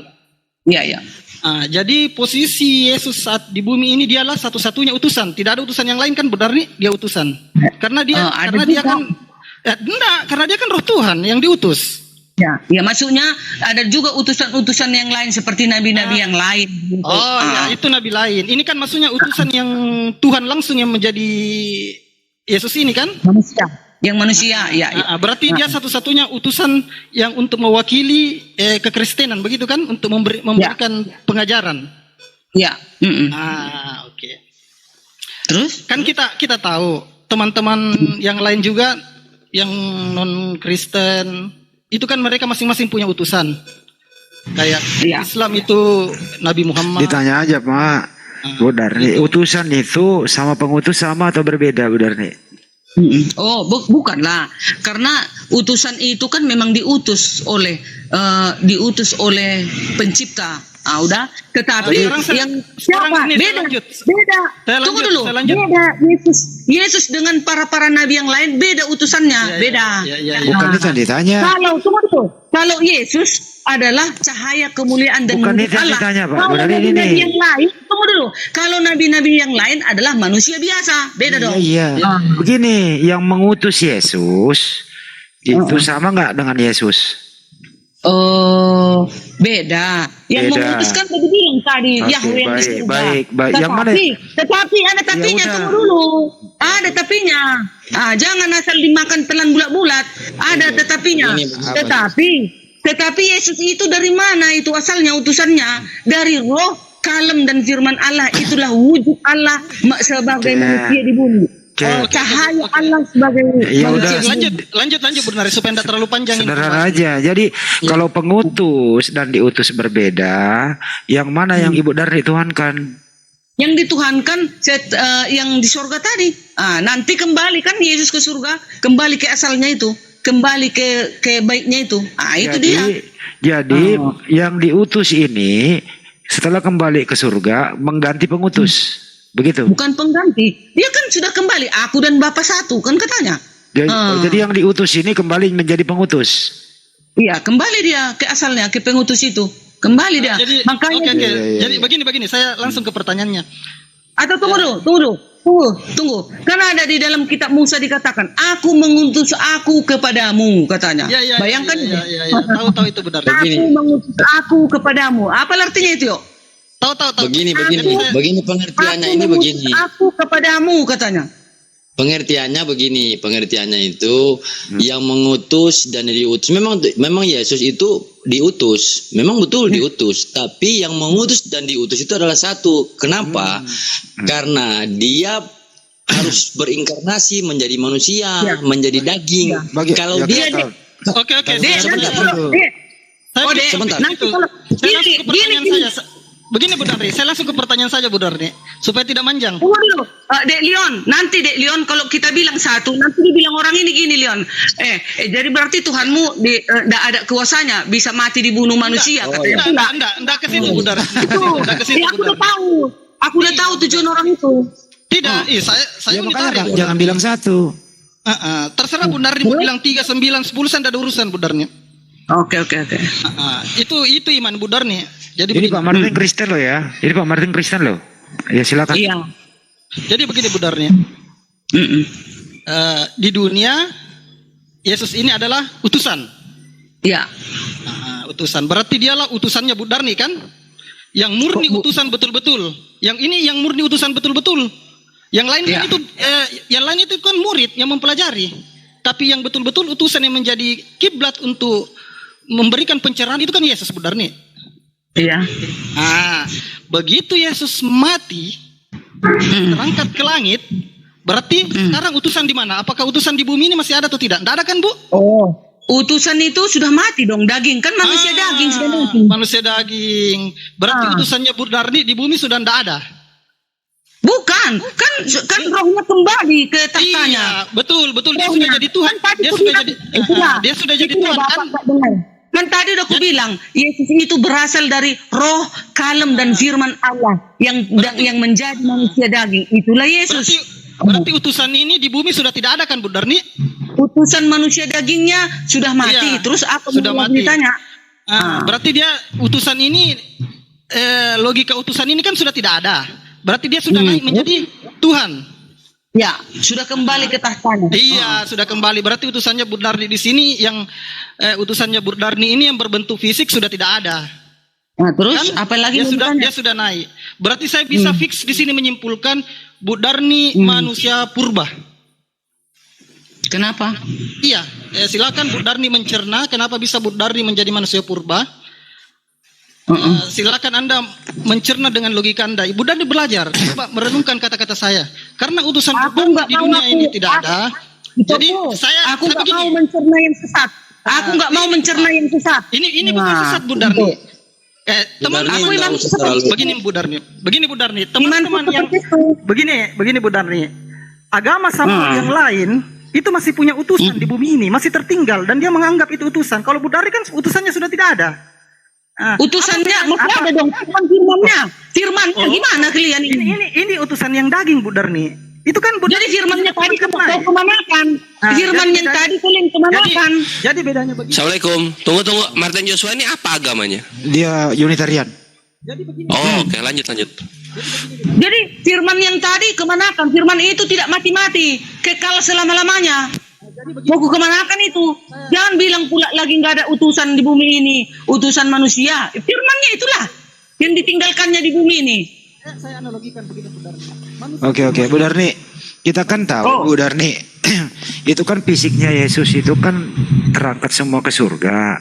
[SPEAKER 2] Iya.
[SPEAKER 6] Jadi posisi Yesus saat di bumi ini dialah satu-satunya utusan. Tidak ada utusan yang lain kan, benar nih dia utusan. Karena dia karena dia kan roh Tuhan yang diutus.
[SPEAKER 2] Ya, maksudnya ada juga utusan-utusan yang lain seperti nabi-nabi yang lain.
[SPEAKER 6] Ya, itu nabi lain. Ini kan maksudnya utusan yang Tuhan langsung yang menjadi Yesus ini kan?
[SPEAKER 2] Manusia, ya.
[SPEAKER 6] Berarti dia satu-satunya utusan yang untuk mewakili kekristenan, begitu kan? Untuk memberikan pengajaran.
[SPEAKER 2] Ya.
[SPEAKER 6] Oke.
[SPEAKER 2] Terus?
[SPEAKER 6] Kan kita tahu teman-teman yang lain juga yang non Kristen itu kan mereka masing-masing punya utusan. Kayak Islam itu Nabi Muhammad.
[SPEAKER 5] Ditanya aja Pak, Bu Darni, utusan itu sama pengutus sama atau berbeda Bu Darni?
[SPEAKER 2] Bukanlah, karena utusan itu kan memang diutus oleh pencipta. Udah. Tetapi yang siapa? Beda. Tunggu dulu. Beda Yesus dengan para nabi yang lain beda utusannya, beda.
[SPEAKER 5] Bukan itu yang ditanya.
[SPEAKER 2] Kalau Yesus adalah cahaya kemuliaan dan
[SPEAKER 5] bukan itu yang
[SPEAKER 2] Allah.
[SPEAKER 5] ditanya, Pak.
[SPEAKER 2] Kalau nabi-nabi yang lain, tunggu dulu. Kalau nabi-nabi yang lain adalah manusia biasa, beda dong.
[SPEAKER 5] Iya. Begini, yang mengutus Yesus itu sama nggak dengan Yesus?
[SPEAKER 2] Beda. Yang memutuskan tadi bilang tadi Yahweh yang di surga.
[SPEAKER 5] Baik. Yang mana?
[SPEAKER 2] Tetapi ada tapinya, tunggu dulu. Ada tapinya. Jangan asal dimakan telan bulat-bulat. Ada tetapinya. Tetapi Yesus itu dari mana itu asalnya utusannya? Dari roh, kalem dan firman Allah. Itulah wujud Allah sebagai manusia di bumi. Cahaya Allah sebagai manusia.
[SPEAKER 6] Lanjut benar supaya tidak terlalu panjang.
[SPEAKER 5] Sederhana aja. Jadi kalau pengutus dan diutus berbeda, yang mana yang Ibu Darni tuhankan?
[SPEAKER 2] Yang dituhankan yang di surga tadi. Nanti kembali kan Yesus ke surga, kembali ke asalnya itu, kembali ke baiknya itu. Itu dia.
[SPEAKER 5] Jadi yang diutus ini setelah kembali ke surga mengganti pengutus. Begitu.
[SPEAKER 2] Bukan pengganti. Dia kan sudah kembali. Aku dan Bapa satu kan katanya.
[SPEAKER 5] Jadi yang diutus ini kembali menjadi pengutus.
[SPEAKER 2] Iya, kembali dia ke asalnya, ke pengutus itu. Kembali dia. Makanya.
[SPEAKER 6] Jadi begini. Saya langsung ke pertanyaannya.
[SPEAKER 2] Atau tunggu. Karena ada di dalam kitab Musa dikatakan, aku mengutus aku kepadamu katanya. Bayangkan.
[SPEAKER 6] Tahu itu benar.
[SPEAKER 2] Aku mengutus aku kepadamu. Apa artinya itu, yuk?
[SPEAKER 6] Tahu.
[SPEAKER 7] Begini pengertiannya ini begini.
[SPEAKER 2] Aku kepadamu katanya.
[SPEAKER 7] Pengertiannya itu yang mengutus dan diutus. Memang Yesus itu diutus. Memang betul diutus, tapi yang mengutus dan diutus itu adalah satu. Kenapa? Karena dia harus berinkarnasi menjadi manusia, menjadi daging. Kalau dia
[SPEAKER 6] Oke.
[SPEAKER 7] Sebentar.
[SPEAKER 6] Nanti kalau begini Bu Darni, saya langsung ke pertanyaan saja Bu Darni, supaya tidak manjang.
[SPEAKER 2] Tunggu dulu, Dek Leon, kalau kita bilang satu, nanti dibilang orang ini gini Leon. Jadi berarti Tuhanmu tidak ada kuasanya, bisa mati dibunuh manusia.
[SPEAKER 6] Enggak ke situ Bu Darni.
[SPEAKER 2] Aku udah tahu tujuan orang itu.
[SPEAKER 6] Tidak, saya
[SPEAKER 5] makanya jangan bilang satu.
[SPEAKER 6] Terserah Bu Darni mau bilang 3, 9, 10, ada urusan Bu Darni.
[SPEAKER 2] Oke.
[SPEAKER 6] Itu iman Bu Darni. Jadi
[SPEAKER 5] ini Pak Martin Kristen loh ya. Ini Pak Martin Kristen loh. Ya silakan.
[SPEAKER 2] Iya.
[SPEAKER 6] Jadi begini Bu Darni. Di dunia Yesus ini adalah utusan.
[SPEAKER 2] Iya.
[SPEAKER 6] Utusan. Berarti dialah utusannya Bu Darni kan? Yang murni utusan betul-betul. Yang ini yang murni utusan betul-betul. Yang lain itu kan murid yang mempelajari. Tapi yang betul-betul utusan yang menjadi kiblat untuk memberikan pencerahan itu kan Yesus Bu Darni.
[SPEAKER 2] Iya.
[SPEAKER 6] Begitu Yesus mati, terangkat ke langit, berarti sekarang utusan di mana? Apakah utusan di bumi ini masih ada atau tidak? Tidak ada kan Bu?
[SPEAKER 2] Utusan itu sudah mati dong, daging kan manusia daging sudah mati.
[SPEAKER 6] Manusia daging. Berarti utusannya Bu Darni di bumi sudah tidak ada.
[SPEAKER 2] Kan rohnya kembali ke tahtanya.
[SPEAKER 6] Iya, betul. Dia sudah jadi Tuhan. Dia sudah jadi Tuhan kan?
[SPEAKER 2] Kan tadi udah aku bilang, Yesus itu berasal dari roh, kalem dan firman Allah yang menjadi manusia daging. Itulah Yesus.
[SPEAKER 6] Berarti utusan ini di bumi sudah tidak ada kan Bu Darni?
[SPEAKER 2] Utusan manusia dagingnya sudah mati. Terus apa
[SPEAKER 6] sudah mati.
[SPEAKER 2] Ditanya?
[SPEAKER 6] Berarti dia utusan ini logika utusan ini kan sudah tidak ada. Berarti dia sudah naik menjadi Tuhan.
[SPEAKER 2] Ya, sudah kembali ke tahtanya.
[SPEAKER 6] Iya, sudah kembali. Berarti utusannya Burdarni di sini yang utusannya Burdarni ini yang berbentuk fisik sudah tidak ada.
[SPEAKER 2] Nah, terus
[SPEAKER 6] Kan?
[SPEAKER 2] apa lagi
[SPEAKER 6] Dia sudah naik. Berarti saya bisa fix di sini menyimpulkan Burdarni manusia purba.
[SPEAKER 2] Kenapa?
[SPEAKER 6] Iya, silakan Burdarni mencerna kenapa bisa Burdarni menjadi manusia purba. Silakan Anda mencerna dengan logika Anda. Ibu Darni belajar, coba merenungkan kata-kata saya. Karena utusan Burdarni di dunia ini tidak ada. Jadi
[SPEAKER 2] aku nggak mau mencerna yang sesat. Aku nggak mau mencerna yang sesat.
[SPEAKER 6] Ini bukan sesat Bu Darni. Teman-teman
[SPEAKER 7] Darni, nggak usah terlalu-
[SPEAKER 6] begini Bu Darni, teman-teman yang begini Bu Darni. Agama sama yang lain itu masih punya utusan di bumi ini, masih tertinggal dan dia menganggap itu utusan. Kalau Bu Darni kan utusannya sudah tidak ada.
[SPEAKER 2] Utusannya masih ada dong, firmannya. Firmannya gimana kalian ini?
[SPEAKER 6] Ini utusan yang daging Bu Darni. Itu kan Bu
[SPEAKER 2] Jadi
[SPEAKER 6] Darni
[SPEAKER 2] firmannya
[SPEAKER 6] tidak
[SPEAKER 2] tadi
[SPEAKER 6] pernah
[SPEAKER 2] kau kemanakan? Firmannya
[SPEAKER 6] jadi-
[SPEAKER 2] tadi kalian kemanakan?
[SPEAKER 6] Jadi bedanya begini.
[SPEAKER 3] Assalamualaikum. Tunggu. Martin Joshua ini apa agamanya?
[SPEAKER 5] Dia Unitarian.
[SPEAKER 6] Jadi begini.
[SPEAKER 3] Oh, oke, lanjut.
[SPEAKER 2] Jadi firman yang tadi kemanakan? Firman itu tidak mati-mati, kekal selama-lamanya. Mau kemanakan itu? Jangan bilang pula lagi nggak ada utusan di bumi ini, utusan manusia. Firmannya itulah yang ditinggalkannya di bumi ini.
[SPEAKER 6] Saya analogikan begini Bu Darni.
[SPEAKER 5] Oke, Bu Darni. Kita kan tahu Bu Darni, itu kan fisiknya Yesus itu kan terangkat semua ke surga.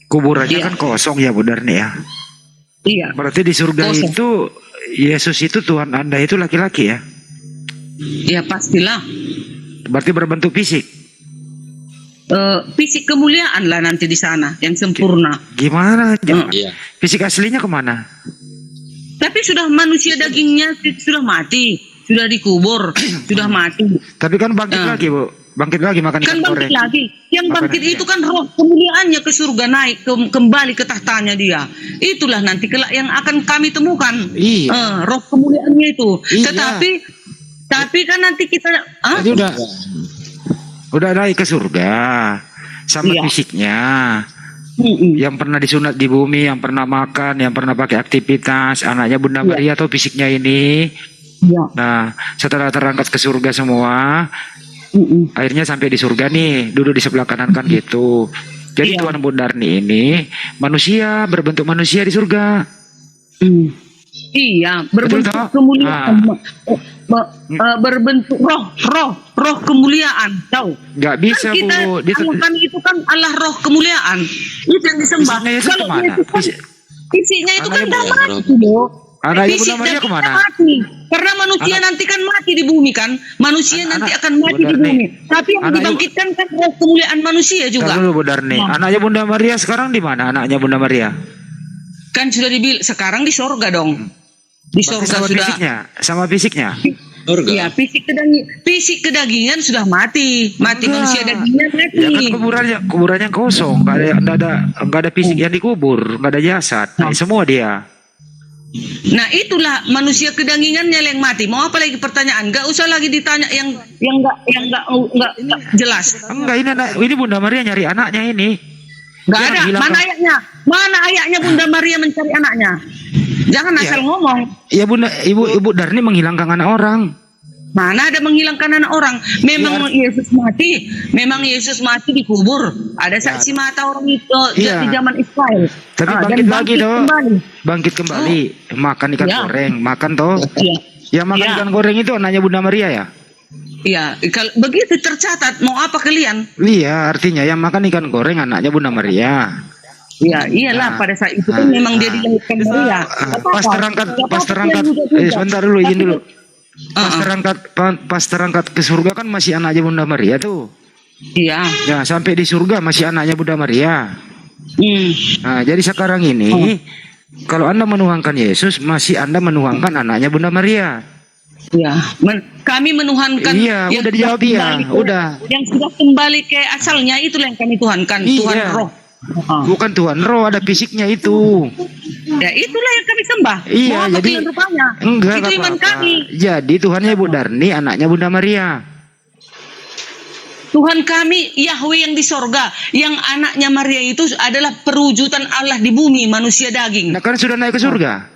[SPEAKER 5] Kuburannya kan kosong ya Bu Darni ya.
[SPEAKER 2] Iya.
[SPEAKER 5] Berarti di surga
[SPEAKER 2] Kosong.
[SPEAKER 5] itu Yesus itu Tuhan Anda itu laki-laki ya.
[SPEAKER 2] Ya pastilah.
[SPEAKER 5] Berarti berbentuk fisik.
[SPEAKER 2] Fisik kemuliaan lah nanti di sana yang sempurna.
[SPEAKER 5] Gimana?
[SPEAKER 7] Iya.
[SPEAKER 5] Fisik aslinya kemana?
[SPEAKER 2] Tapi sudah manusia dagingnya sudah mati, sudah dikubur, sudah mati.
[SPEAKER 5] Tapi kan bangkit lagi Bu. Bangkit lagi makan
[SPEAKER 2] Kan
[SPEAKER 5] ikan goreng.
[SPEAKER 2] bangkit lagi. Yang
[SPEAKER 5] Makan
[SPEAKER 2] bangkit
[SPEAKER 5] ikan.
[SPEAKER 2] itu kan roh kemuliaannya ke surga naik kembali ke tahtanya dia. Itulah nanti kelak yang akan kami temukan.
[SPEAKER 5] Iya.
[SPEAKER 2] Roh kemuliaannya itu.
[SPEAKER 5] Iya.
[SPEAKER 2] Tapi kan nanti kita
[SPEAKER 5] Tadi udah naik ke surga sama
[SPEAKER 2] Iya.
[SPEAKER 5] fisiknya. Yang pernah disunat di bumi, yang pernah makan, yang pernah pakai aktivitas, anaknya Bunda Maria atau fisiknya ini.
[SPEAKER 2] Iya.
[SPEAKER 5] Nah, setelah terangkat ke surga semua, akhirnya sampai di surga nih, duduk di sebelah kanan kan gitu. Jadi
[SPEAKER 2] Iya.
[SPEAKER 5] Tuhan Bundarni ini manusia, berbentuk manusia di surga.
[SPEAKER 2] Iya,
[SPEAKER 5] Betul
[SPEAKER 2] berbentuk
[SPEAKER 5] tak?
[SPEAKER 2] kemuliaan, berbentuk roh kemuliaan, tahu?
[SPEAKER 5] Nggak bisa
[SPEAKER 2] Kan kita,
[SPEAKER 5] Bu.
[SPEAKER 2] kami itu kan Allah roh kemuliaan, itu yang disembah.
[SPEAKER 5] Fisiknya Yesus
[SPEAKER 2] Kalau
[SPEAKER 5] kemana?
[SPEAKER 2] Yesus kan, fisiknya itu kan
[SPEAKER 5] Anaknya
[SPEAKER 2] udah mati loh.
[SPEAKER 5] Anaknya
[SPEAKER 2] Fisik
[SPEAKER 5] Bunda Maria
[SPEAKER 2] dan
[SPEAKER 5] kemana?
[SPEAKER 2] kita mati. Karena manusia nanti kan mati di bumi kan, manusia nanti akan mati di
[SPEAKER 5] Bundarni.
[SPEAKER 2] bumi. Tapi yang
[SPEAKER 5] Anaknya-
[SPEAKER 2] dibangkitkan kan roh kemuliaan manusia juga.
[SPEAKER 5] Tar dulu Bundarni. Anaknya Bunda Maria sekarang di mana? Anaknya Bunda Maria.
[SPEAKER 2] Kan sudah dibilang sekarang di sorga dong. Di
[SPEAKER 5] Berarti
[SPEAKER 2] sorga
[SPEAKER 5] sama
[SPEAKER 2] sudah.
[SPEAKER 5] fisiknya, sama fisiknya.
[SPEAKER 7] Surga.
[SPEAKER 2] Iya, fisik kedagingan sudah mati
[SPEAKER 5] Enggak.
[SPEAKER 2] manusia dagingnya mati.
[SPEAKER 5] Ya kan kuburannya kosong, nggak ada fisik yang dikubur, nggak ada jasad, nah, semua dia.
[SPEAKER 2] Nah itulah manusia kedagingannya yang mati. Mau apa lagi pertanyaan? Gak usah lagi ditanya yang nggak jelas.
[SPEAKER 5] Enggak, ini Bunda Maria nyari anaknya ini.
[SPEAKER 2] Gak
[SPEAKER 5] Dia
[SPEAKER 2] ada.
[SPEAKER 5] bilang
[SPEAKER 2] Mana
[SPEAKER 5] kan-
[SPEAKER 2] ayatnya? Mana ayatnya Bunda Maria mencari anaknya? Jangan asal ngomong.
[SPEAKER 5] Ya Bunda, Ibu Darni menghilangkan anak orang.
[SPEAKER 2] Mana ada menghilangkan anak orang? Memang Yesus mati. Memang Yesus mati dikubur. Ada saksi mata orang itu
[SPEAKER 5] Iya.
[SPEAKER 2] di zaman Israel.
[SPEAKER 5] Tapi
[SPEAKER 2] Dan
[SPEAKER 5] bangkit lagi toh.
[SPEAKER 2] kembali.
[SPEAKER 5] Bangkit kembali, makan ikan
[SPEAKER 2] Ya.
[SPEAKER 5] goreng, makan toh.
[SPEAKER 2] Iya.
[SPEAKER 5] Yang makan
[SPEAKER 2] Ya.
[SPEAKER 5] ikan goreng itu anaknya Bunda Maria ya?
[SPEAKER 2] Iya, kalau begitu tercatat. Mau apa kalian?
[SPEAKER 5] Iya, artinya yang makan ikan goreng anaknya Bunda Maria.
[SPEAKER 2] Ya, iyalah pada saat itu kan memang dia dilahirkan Maria.
[SPEAKER 5] Pas terangkat, sebentar dulu, izin dulu. Pas terangkat ke surga kan masih anaknya Bunda Maria tuh.
[SPEAKER 2] Iya.
[SPEAKER 5] Ya, sampai di surga masih anaknya Bunda Maria. Nah, jadi sekarang ini kalau Anda menuhankan Yesus, masih Anda menuhankan anaknya Bunda Maria.
[SPEAKER 2] Iya. Kami menuhankan.
[SPEAKER 5] Iya,
[SPEAKER 2] yang
[SPEAKER 5] udah
[SPEAKER 2] sudah
[SPEAKER 5] dijawab iya,
[SPEAKER 2] kembali ke-
[SPEAKER 5] udah.
[SPEAKER 2] Yang sudah kembali ke asalnya itulah yang kami tuhankan.
[SPEAKER 5] Iya.
[SPEAKER 2] Tuhan Roh.
[SPEAKER 5] Bukan Tuhan Roh, ada fisiknya itu.
[SPEAKER 2] Ya itulah yang kami sembah.
[SPEAKER 5] Iya,
[SPEAKER 2] Mau apa
[SPEAKER 5] jadi
[SPEAKER 2] kalian rupanya?
[SPEAKER 5] enggak
[SPEAKER 2] Itu iman
[SPEAKER 5] apa-apa.
[SPEAKER 2] kami.
[SPEAKER 5] Jadi Tuhannya Ibu Darni, anaknya Bunda Maria.
[SPEAKER 2] Tuhan kami Yahweh yang di sorga, yang anaknya Maria itu adalah perwujudan Allah di bumi, manusia daging.
[SPEAKER 5] Nah kan sudah naik ke surga.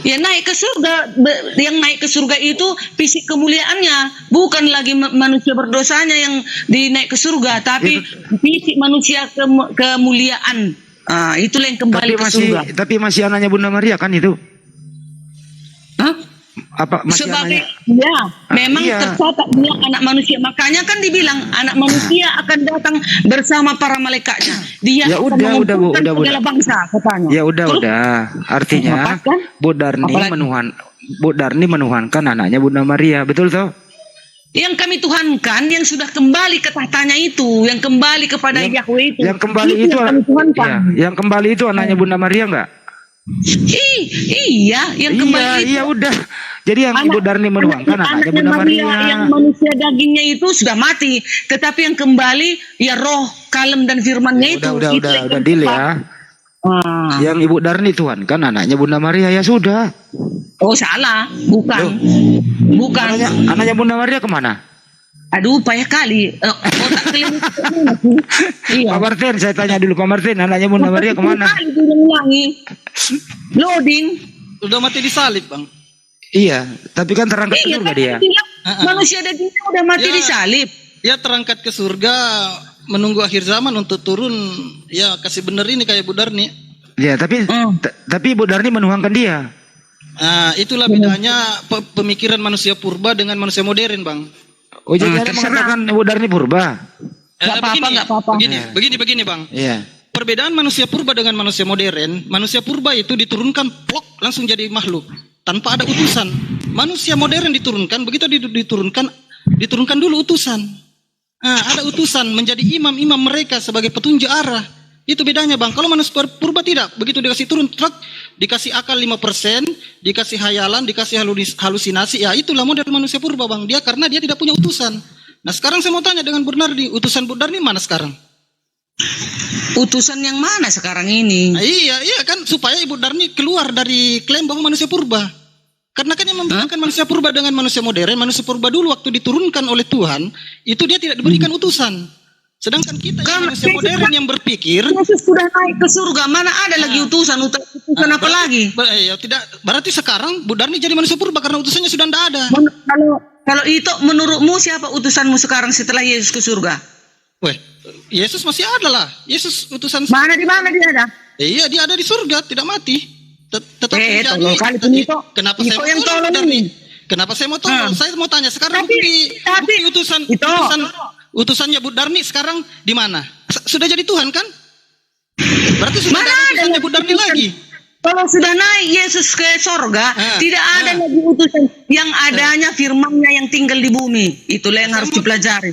[SPEAKER 2] Ya naik ke surga, yang naik ke surga itu fisik kemuliaannya, bukan lagi manusia berdosanya yang dinaik ke surga, tapi fisik manusia kemuliaan. Itulah yang kembali ke surga.
[SPEAKER 5] Tapi masih anaknya Bunda Maria kan itu?
[SPEAKER 2] Hah?
[SPEAKER 5] Apa masih
[SPEAKER 2] Sebagai
[SPEAKER 5] anaknya?
[SPEAKER 2] memang
[SPEAKER 5] Iya.
[SPEAKER 2] tercatat dia anak manusia. Makanya kan dibilang anak manusia akan datang bersama para malaikatnya. Dia
[SPEAKER 5] Ya
[SPEAKER 2] akan
[SPEAKER 5] udah,
[SPEAKER 2] mengumpulkan
[SPEAKER 5] Bu.
[SPEAKER 2] segala bangsa katanya.
[SPEAKER 5] Ya udah. Artinya
[SPEAKER 2] Apa kan?
[SPEAKER 5] Bu Darni menuhankan anaknya Bunda Maria, betul toh?
[SPEAKER 2] Yang kami tuhankan, yang sudah kembali ke tahtanya itu, yang kembali kepada Yahweh itu.
[SPEAKER 5] Yang kembali itu,
[SPEAKER 2] yang kami tuhankan.
[SPEAKER 5] yang kembali itu anaknya Bunda Maria enggak?
[SPEAKER 2] Iya, yang kembali itu.
[SPEAKER 5] Iya udah. Jadi yang Ibu Darni menuangkan anaknya Bunda Maria.
[SPEAKER 2] Yang manusia dagingnya itu sudah mati, tetapi yang kembali ya roh kalem dan firmannya itu.
[SPEAKER 5] Udah deal ya. Yang Ibu Darni Tuhan kan anaknya Bunda Maria, ya sudah.
[SPEAKER 2] Oh salah, bukan. Bukan.
[SPEAKER 5] Anaknya Bunda Maria kemana?
[SPEAKER 2] Aduh, payah kali. Otak kalian itu kemana sih? Iya.
[SPEAKER 5] Pak Martin, saya tanya dulu Pak Martin, anaknya Bunda Maria kemana?
[SPEAKER 2] Kali diulangi. Loading.
[SPEAKER 6] Udah mati disalib, Bang.
[SPEAKER 5] Iya, tapi kan terangkat ke surga dia.
[SPEAKER 2] Manusia dagingnya udah mati
[SPEAKER 6] Ya.
[SPEAKER 2] disalib.
[SPEAKER 6] Dia terangkat ke surga menunggu akhir zaman untuk turun, ya kasih bener ini kayak Bu Darni.
[SPEAKER 5] Ya, tapi Ibu Darni menuhankan dia.
[SPEAKER 6] Nah, itulah bedanya pemikiran manusia purba dengan manusia modern, Bang.
[SPEAKER 5] Oh, jadi Anda mengatakan Ibu Darni purba.
[SPEAKER 2] Nggak apa-apa.
[SPEAKER 6] Begini, Bang.
[SPEAKER 5] Iya.
[SPEAKER 6] Perbedaan manusia purba dengan manusia modern, manusia purba itu diturunkan plok langsung jadi makhluk tanpa ada utusan. Manusia modern diturunkan, begitu diturunkan dulu utusan. Nah, ada utusan menjadi imam-imam mereka sebagai petunjuk arah. Itu bedanya, Bang. Kalau manusia purba tidak, begitu dikasih turun truk, dikasih akal 5%, dikasih hayalan, dikasih halusinasi, ya itulah model manusia purba, Bang. Karena dia tidak punya utusan. Nah, sekarang saya mau tanya dengan Bu Darni, utusan Bu Darni mana sekarang?
[SPEAKER 2] Utusan yang mana sekarang ini?
[SPEAKER 6] Nah, iya kan supaya Ibu Darni keluar dari klaim bahwa manusia purba. Karena kan yang membedakan manusia purba dengan manusia modern, manusia purba dulu waktu diturunkan oleh Tuhan, itu dia tidak diberikan utusan. Sedangkan kita yang manusia modern yang berpikir,
[SPEAKER 2] Yesus sudah naik ke surga, mana ada lagi utusan apa lagi?
[SPEAKER 6] Ya tidak, berarti sekarang Bu Darni jadi manusia purba karena utusannya sudah tidak ada.
[SPEAKER 2] Kalau itu menurutmu siapa utusanmu sekarang setelah Yesus ke surga?
[SPEAKER 6] Weh, Yesus masih ada lah. Yesus utusan.
[SPEAKER 2] Di mana dia ada?
[SPEAKER 6] Iya, dia ada di surga, tidak mati. Tetap menjadi.
[SPEAKER 2] Kali pun itu.
[SPEAKER 6] Kenapa
[SPEAKER 2] Itu
[SPEAKER 6] saya mau
[SPEAKER 2] yang
[SPEAKER 6] tolong
[SPEAKER 2] tolong
[SPEAKER 6] Darni?
[SPEAKER 2] ini.
[SPEAKER 6] Kenapa saya mau tolong? Saya mau tanya sekarang
[SPEAKER 2] Tapi
[SPEAKER 6] utusannya Bu Darni sekarang di mana? Sudah jadi Tuhan kan? Berarti sudah
[SPEAKER 2] Mana
[SPEAKER 6] ada
[SPEAKER 2] ada
[SPEAKER 6] utusannya Bu Darni
[SPEAKER 2] utusan?
[SPEAKER 6] lagi.
[SPEAKER 2] Kalau sudah naik Yesus ke sorga, tidak ada lagi utusan. Yang adanya firman-Nya yang tinggal di bumi. Itulah yang harus dipelajari.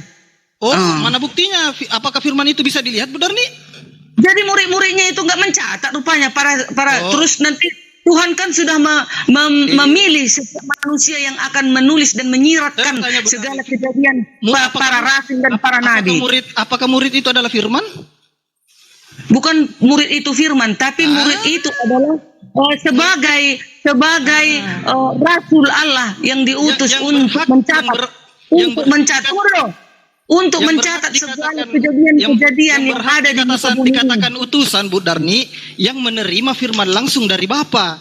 [SPEAKER 6] Oh, mana buktinya? Apakah firman itu bisa dilihat, Bu Darni?
[SPEAKER 2] Jadi murid-muridnya itu nggak mencatat rupanya para terus nanti Tuhan kan sudah memilih setiap manusia yang akan menulis dan menyiratkan segala kejadian para rasul dan para nabi.
[SPEAKER 6] Apakah murid itu adalah firman?
[SPEAKER 2] Bukan murid itu firman, tapi murid itu adalah sebagai rasul Allah yang diutus untuk mencatat untuk mencatat segala kejadian-kejadian yang ada di muka bumi.
[SPEAKER 6] Dikatakan utusan Bu Darni yang menerima firman langsung dari Bapa.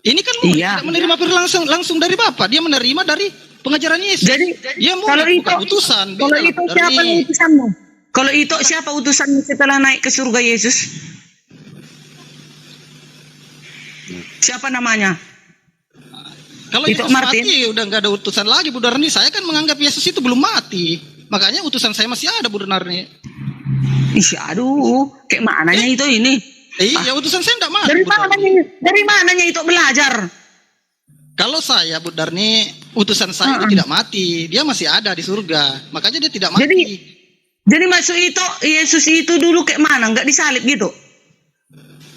[SPEAKER 6] Ini kan tidak menerima firman langsung dari Bapa, dia menerima dari pengajaran Yesus.
[SPEAKER 2] Jadi
[SPEAKER 6] dia
[SPEAKER 2] kalau itu
[SPEAKER 6] bukan utusan.
[SPEAKER 2] Kalau itu siapa utusanmu? Kalau itu siapa utusanmu setelah naik ke surga Yesus? Siapa namanya?
[SPEAKER 6] Kalau Yesus mati udah nggak ada utusan lagi Bu Darni. Saya kan menganggap Yesus itu belum mati. Makanya utusan saya masih ada Bu Darni.
[SPEAKER 2] Aduh, kayak mananya itu ini?
[SPEAKER 6] Iya, utusan saya enggak mati.
[SPEAKER 2] Dari mananya itu belajar?
[SPEAKER 6] Kalau saya Bu Darni, utusan saya itu tidak mati. Dia masih ada di surga. Makanya dia tidak mati.
[SPEAKER 2] Jadi maksud itu Yesus itu dulu kayak mana? Enggak disalib gitu?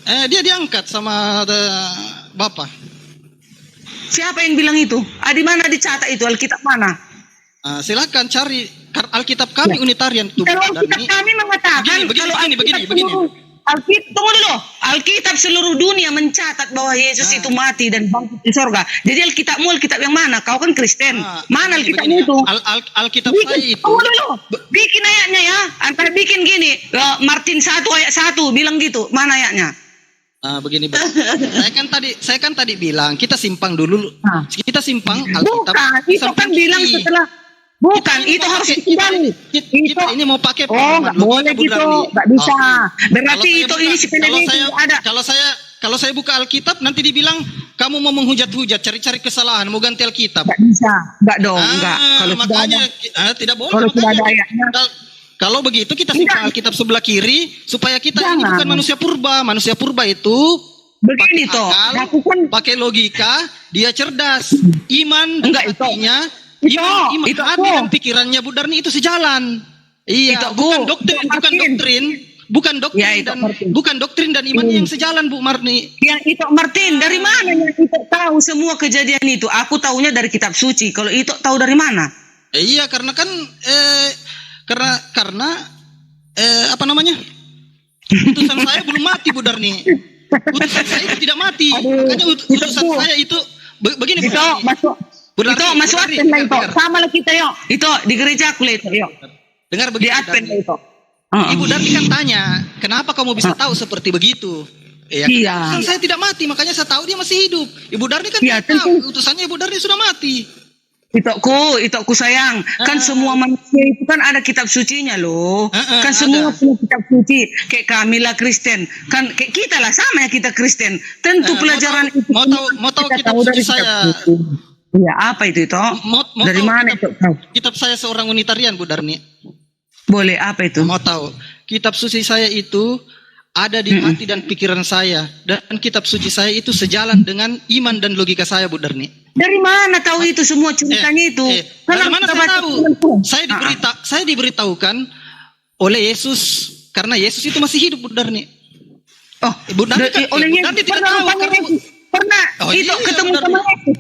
[SPEAKER 6] Dia diangkat sama Bapa.
[SPEAKER 2] Siapa yang bilang itu? Di mana dicatat itu? Alkitab mana?
[SPEAKER 6] Silakan cari Alkitab kami Unitarian itu.
[SPEAKER 2] Kalau Alkitab kami mengatakan
[SPEAKER 6] begini.
[SPEAKER 2] tunggu dulu. Alkitab seluruh dunia mencatat bahwa Yesus itu mati dan bangkit di sorga. Jadi Alkitabmu Alkitab yang mana? Kau kan Kristen. Mana Alkitabmu itu?
[SPEAKER 6] Alkitab saya itu.
[SPEAKER 2] Bikin ayatnya ya. Antara bikin gini, Martin 1 ayat 1 bilang gitu. Mana ayatnya?
[SPEAKER 6] Begini Bang. saya kan tadi bilang kita simpang dulu. Kita simpang Alkitab.
[SPEAKER 2] Bukan, itu kan bilang setelah. Bukan, itu harus dikembali.
[SPEAKER 6] Kita ini mau pakai
[SPEAKER 2] nggak boleh gitu, nggak bisa. Berarti itu ini sebenarnya ada.
[SPEAKER 6] Kalau saya buka Alkitab nanti dibilang kamu mau menghujat-hujat, cari-cari kesalahan, mau ganti Alkitab.
[SPEAKER 2] Nggak bisa, nggak dong, nggak. Kalau
[SPEAKER 6] makanya tidak boleh.
[SPEAKER 2] Kalau sudah ada ayatnya.
[SPEAKER 6] Kalau begitu kita simpan Alkitab sebelah kiri supaya kita ini bukan manusia purba. Manusia purba itu
[SPEAKER 2] begini
[SPEAKER 6] pakai
[SPEAKER 2] toh,
[SPEAKER 6] akal, pakai logika, dia cerdas. Iman artinya iman hati dan pikirannya Bu Darni itu sejalan. Iya, bukan doktrin dan iman yang sejalan Bu Marni.
[SPEAKER 2] Yang itu Martin, dari mana yang itu tahu semua kejadian itu? Aku tahunya dari kitab suci. Kalau itu tahu dari mana?
[SPEAKER 6] Iya, karena kan karena apa namanya? Utusan saya belum mati Bu Darni. Utusan saya itu tidak mati. Makanya utusan saya itu begini Bu Darni.
[SPEAKER 2] Itu masuk Advent lah itu. Sama lah kita yuk. Itu di gereja aku lah itu yuk.
[SPEAKER 6] Dengar begini.
[SPEAKER 2] Di Advent itu.
[SPEAKER 6] Ibu Darni kan tanya, kenapa kamu bisa tahu seperti begitu? Iya. Saya tidak mati, makanya saya tahu dia masih hidup. Ibu Darni kan tidak tahu, utusannya Ibu Darni sudah mati.
[SPEAKER 2] Itu sayang. Kan semua manusia itu kan ada kitab sucinya loh. Kan semua punya kitab suci. Kayak kami lah Kristen. Kan kayak kita lah sama ya kita Kristen. Tentu pelajaran itu.
[SPEAKER 6] Mau tahu kitab suci saya?
[SPEAKER 2] Iya, apa itu? Dari mana itu?
[SPEAKER 6] Kitab saya seorang Unitarian Bu Darni.
[SPEAKER 2] Boleh, apa itu?
[SPEAKER 6] Mau tahu? Kitab suci saya itu ada di hati dan pikiran saya, dan kitab suci saya itu sejalan dengan iman dan logika saya Bu Darni.
[SPEAKER 2] Dari mana tahu itu semua ceritanya itu?
[SPEAKER 6] Dari mana saya tahu? Saya diberitahukan oleh Yesus karena Yesus itu masih hidup Bu Darni.
[SPEAKER 2] Oh,
[SPEAKER 6] Bu Darni tidak tahu
[SPEAKER 2] pernah itu ketemu sama Yesus.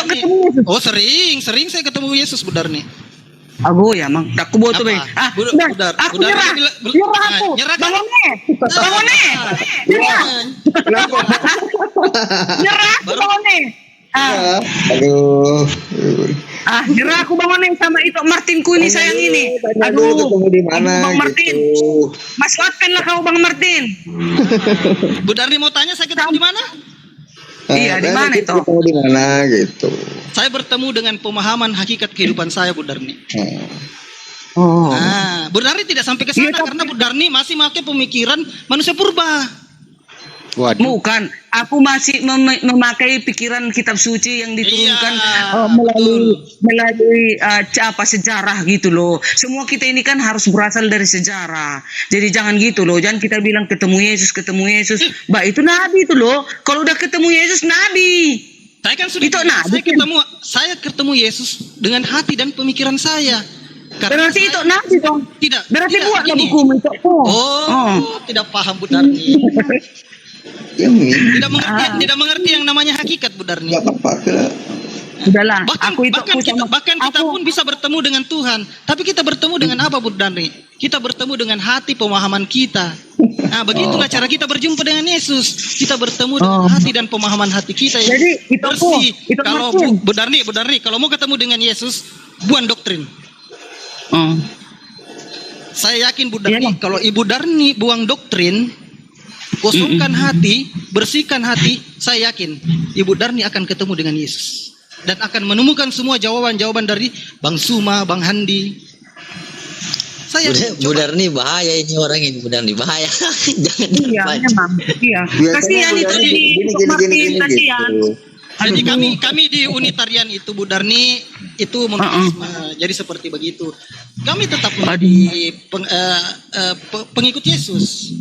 [SPEAKER 2] Ketemu Yesus.
[SPEAKER 6] Oh, sering saya ketemu Yesus Bu Darni.
[SPEAKER 2] Aku ya mang, aku buat tuh bang. Aku nyerah aku. Bangun
[SPEAKER 4] Aduh.
[SPEAKER 2] Nyerah aku bangun sama itu Martinku ini sayang ini.
[SPEAKER 4] Aduh, ketemu di mana
[SPEAKER 2] Bang Martin.
[SPEAKER 4] gitu.
[SPEAKER 2] Masuk Advent lah kau Bang Martin.
[SPEAKER 6] Bu Darni mau tanya saya ketemu di mana?
[SPEAKER 2] Iya, di mana itu?
[SPEAKER 4] Ketemu di mana gitu.
[SPEAKER 6] Saya bertemu dengan pemahaman hakikat kehidupan saya Bu Darni.
[SPEAKER 2] Oh.
[SPEAKER 6] Bu Darni tidak sampai ke sana karena Bu Darni masih pakai pemikiran manusia purba.
[SPEAKER 5] Waduh.
[SPEAKER 2] Bukan, aku masih memakai pikiran kitab suci yang diturunkan melalui sejarah gitu loh. Semua kita ini kan harus berasal dari sejarah. Jadi jangan gitu loh, jangan kita bilang ketemu Yesus. Mbak itu nabi itu loh. Kalau udah ketemu Yesus nabi.
[SPEAKER 6] Saya kan sudah saya ketemu Yesus dengan hati dan pemikiran saya.
[SPEAKER 2] Berarti itu nabi dong.
[SPEAKER 6] Tidak.
[SPEAKER 2] Berarti buatlah
[SPEAKER 6] ini.
[SPEAKER 2] buku itu.
[SPEAKER 6] Tidak paham Bu Darni. Tidak mengerti yang namanya hakikat Bu Darni.
[SPEAKER 2] Udahlah,
[SPEAKER 6] bahkan kita pun bisa bertemu dengan Tuhan, tapi kita bertemu dengan apa Bu Darni? Kita bertemu dengan hati pemahaman kita. Nah, begitulah cara kita berjumpa dengan Yesus. Kita bertemu dengan hati dan pemahaman hati kita yang bersih. Kalau Bu Darni, kalau mau ketemu dengan Yesus, buang doktrin. Saya yakin Bu Darni, kalau Ibu Darni buang doktrin, kosongkan hati, bersihkan hati, saya yakin Ibu Darni akan ketemu dengan Yesus dan akan menemukan semua jawaban-jawaban dari Bang Suma, Bang Handi. Saya
[SPEAKER 7] Bu Darni bahaya ini orang ini, Bu Darni bahaya. Jangan.
[SPEAKER 2] Iya. Kasihan itu
[SPEAKER 4] gini,
[SPEAKER 2] kasihan.
[SPEAKER 6] Jadi kami di Unitarian itu Bu Darni itu monoteisme. Jadi seperti begitu. Kami tetap menjadi pengikut Yesus.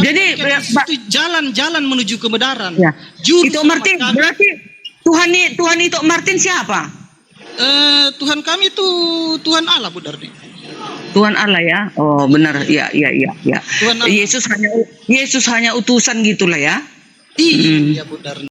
[SPEAKER 6] Jadi itu jalan-jalan menuju kebenaran.
[SPEAKER 2] Ya. Itu Martin berarti Tuhan itu Martin siapa?
[SPEAKER 6] Tuhan kami itu Tuhan Allah Bu Darni.
[SPEAKER 2] Tuhan Allah ya. Oh benar. Ya.
[SPEAKER 6] Tuhan Allah.
[SPEAKER 2] Yesus hanya utusan gitulah ya.
[SPEAKER 6] Iya Bu Darni.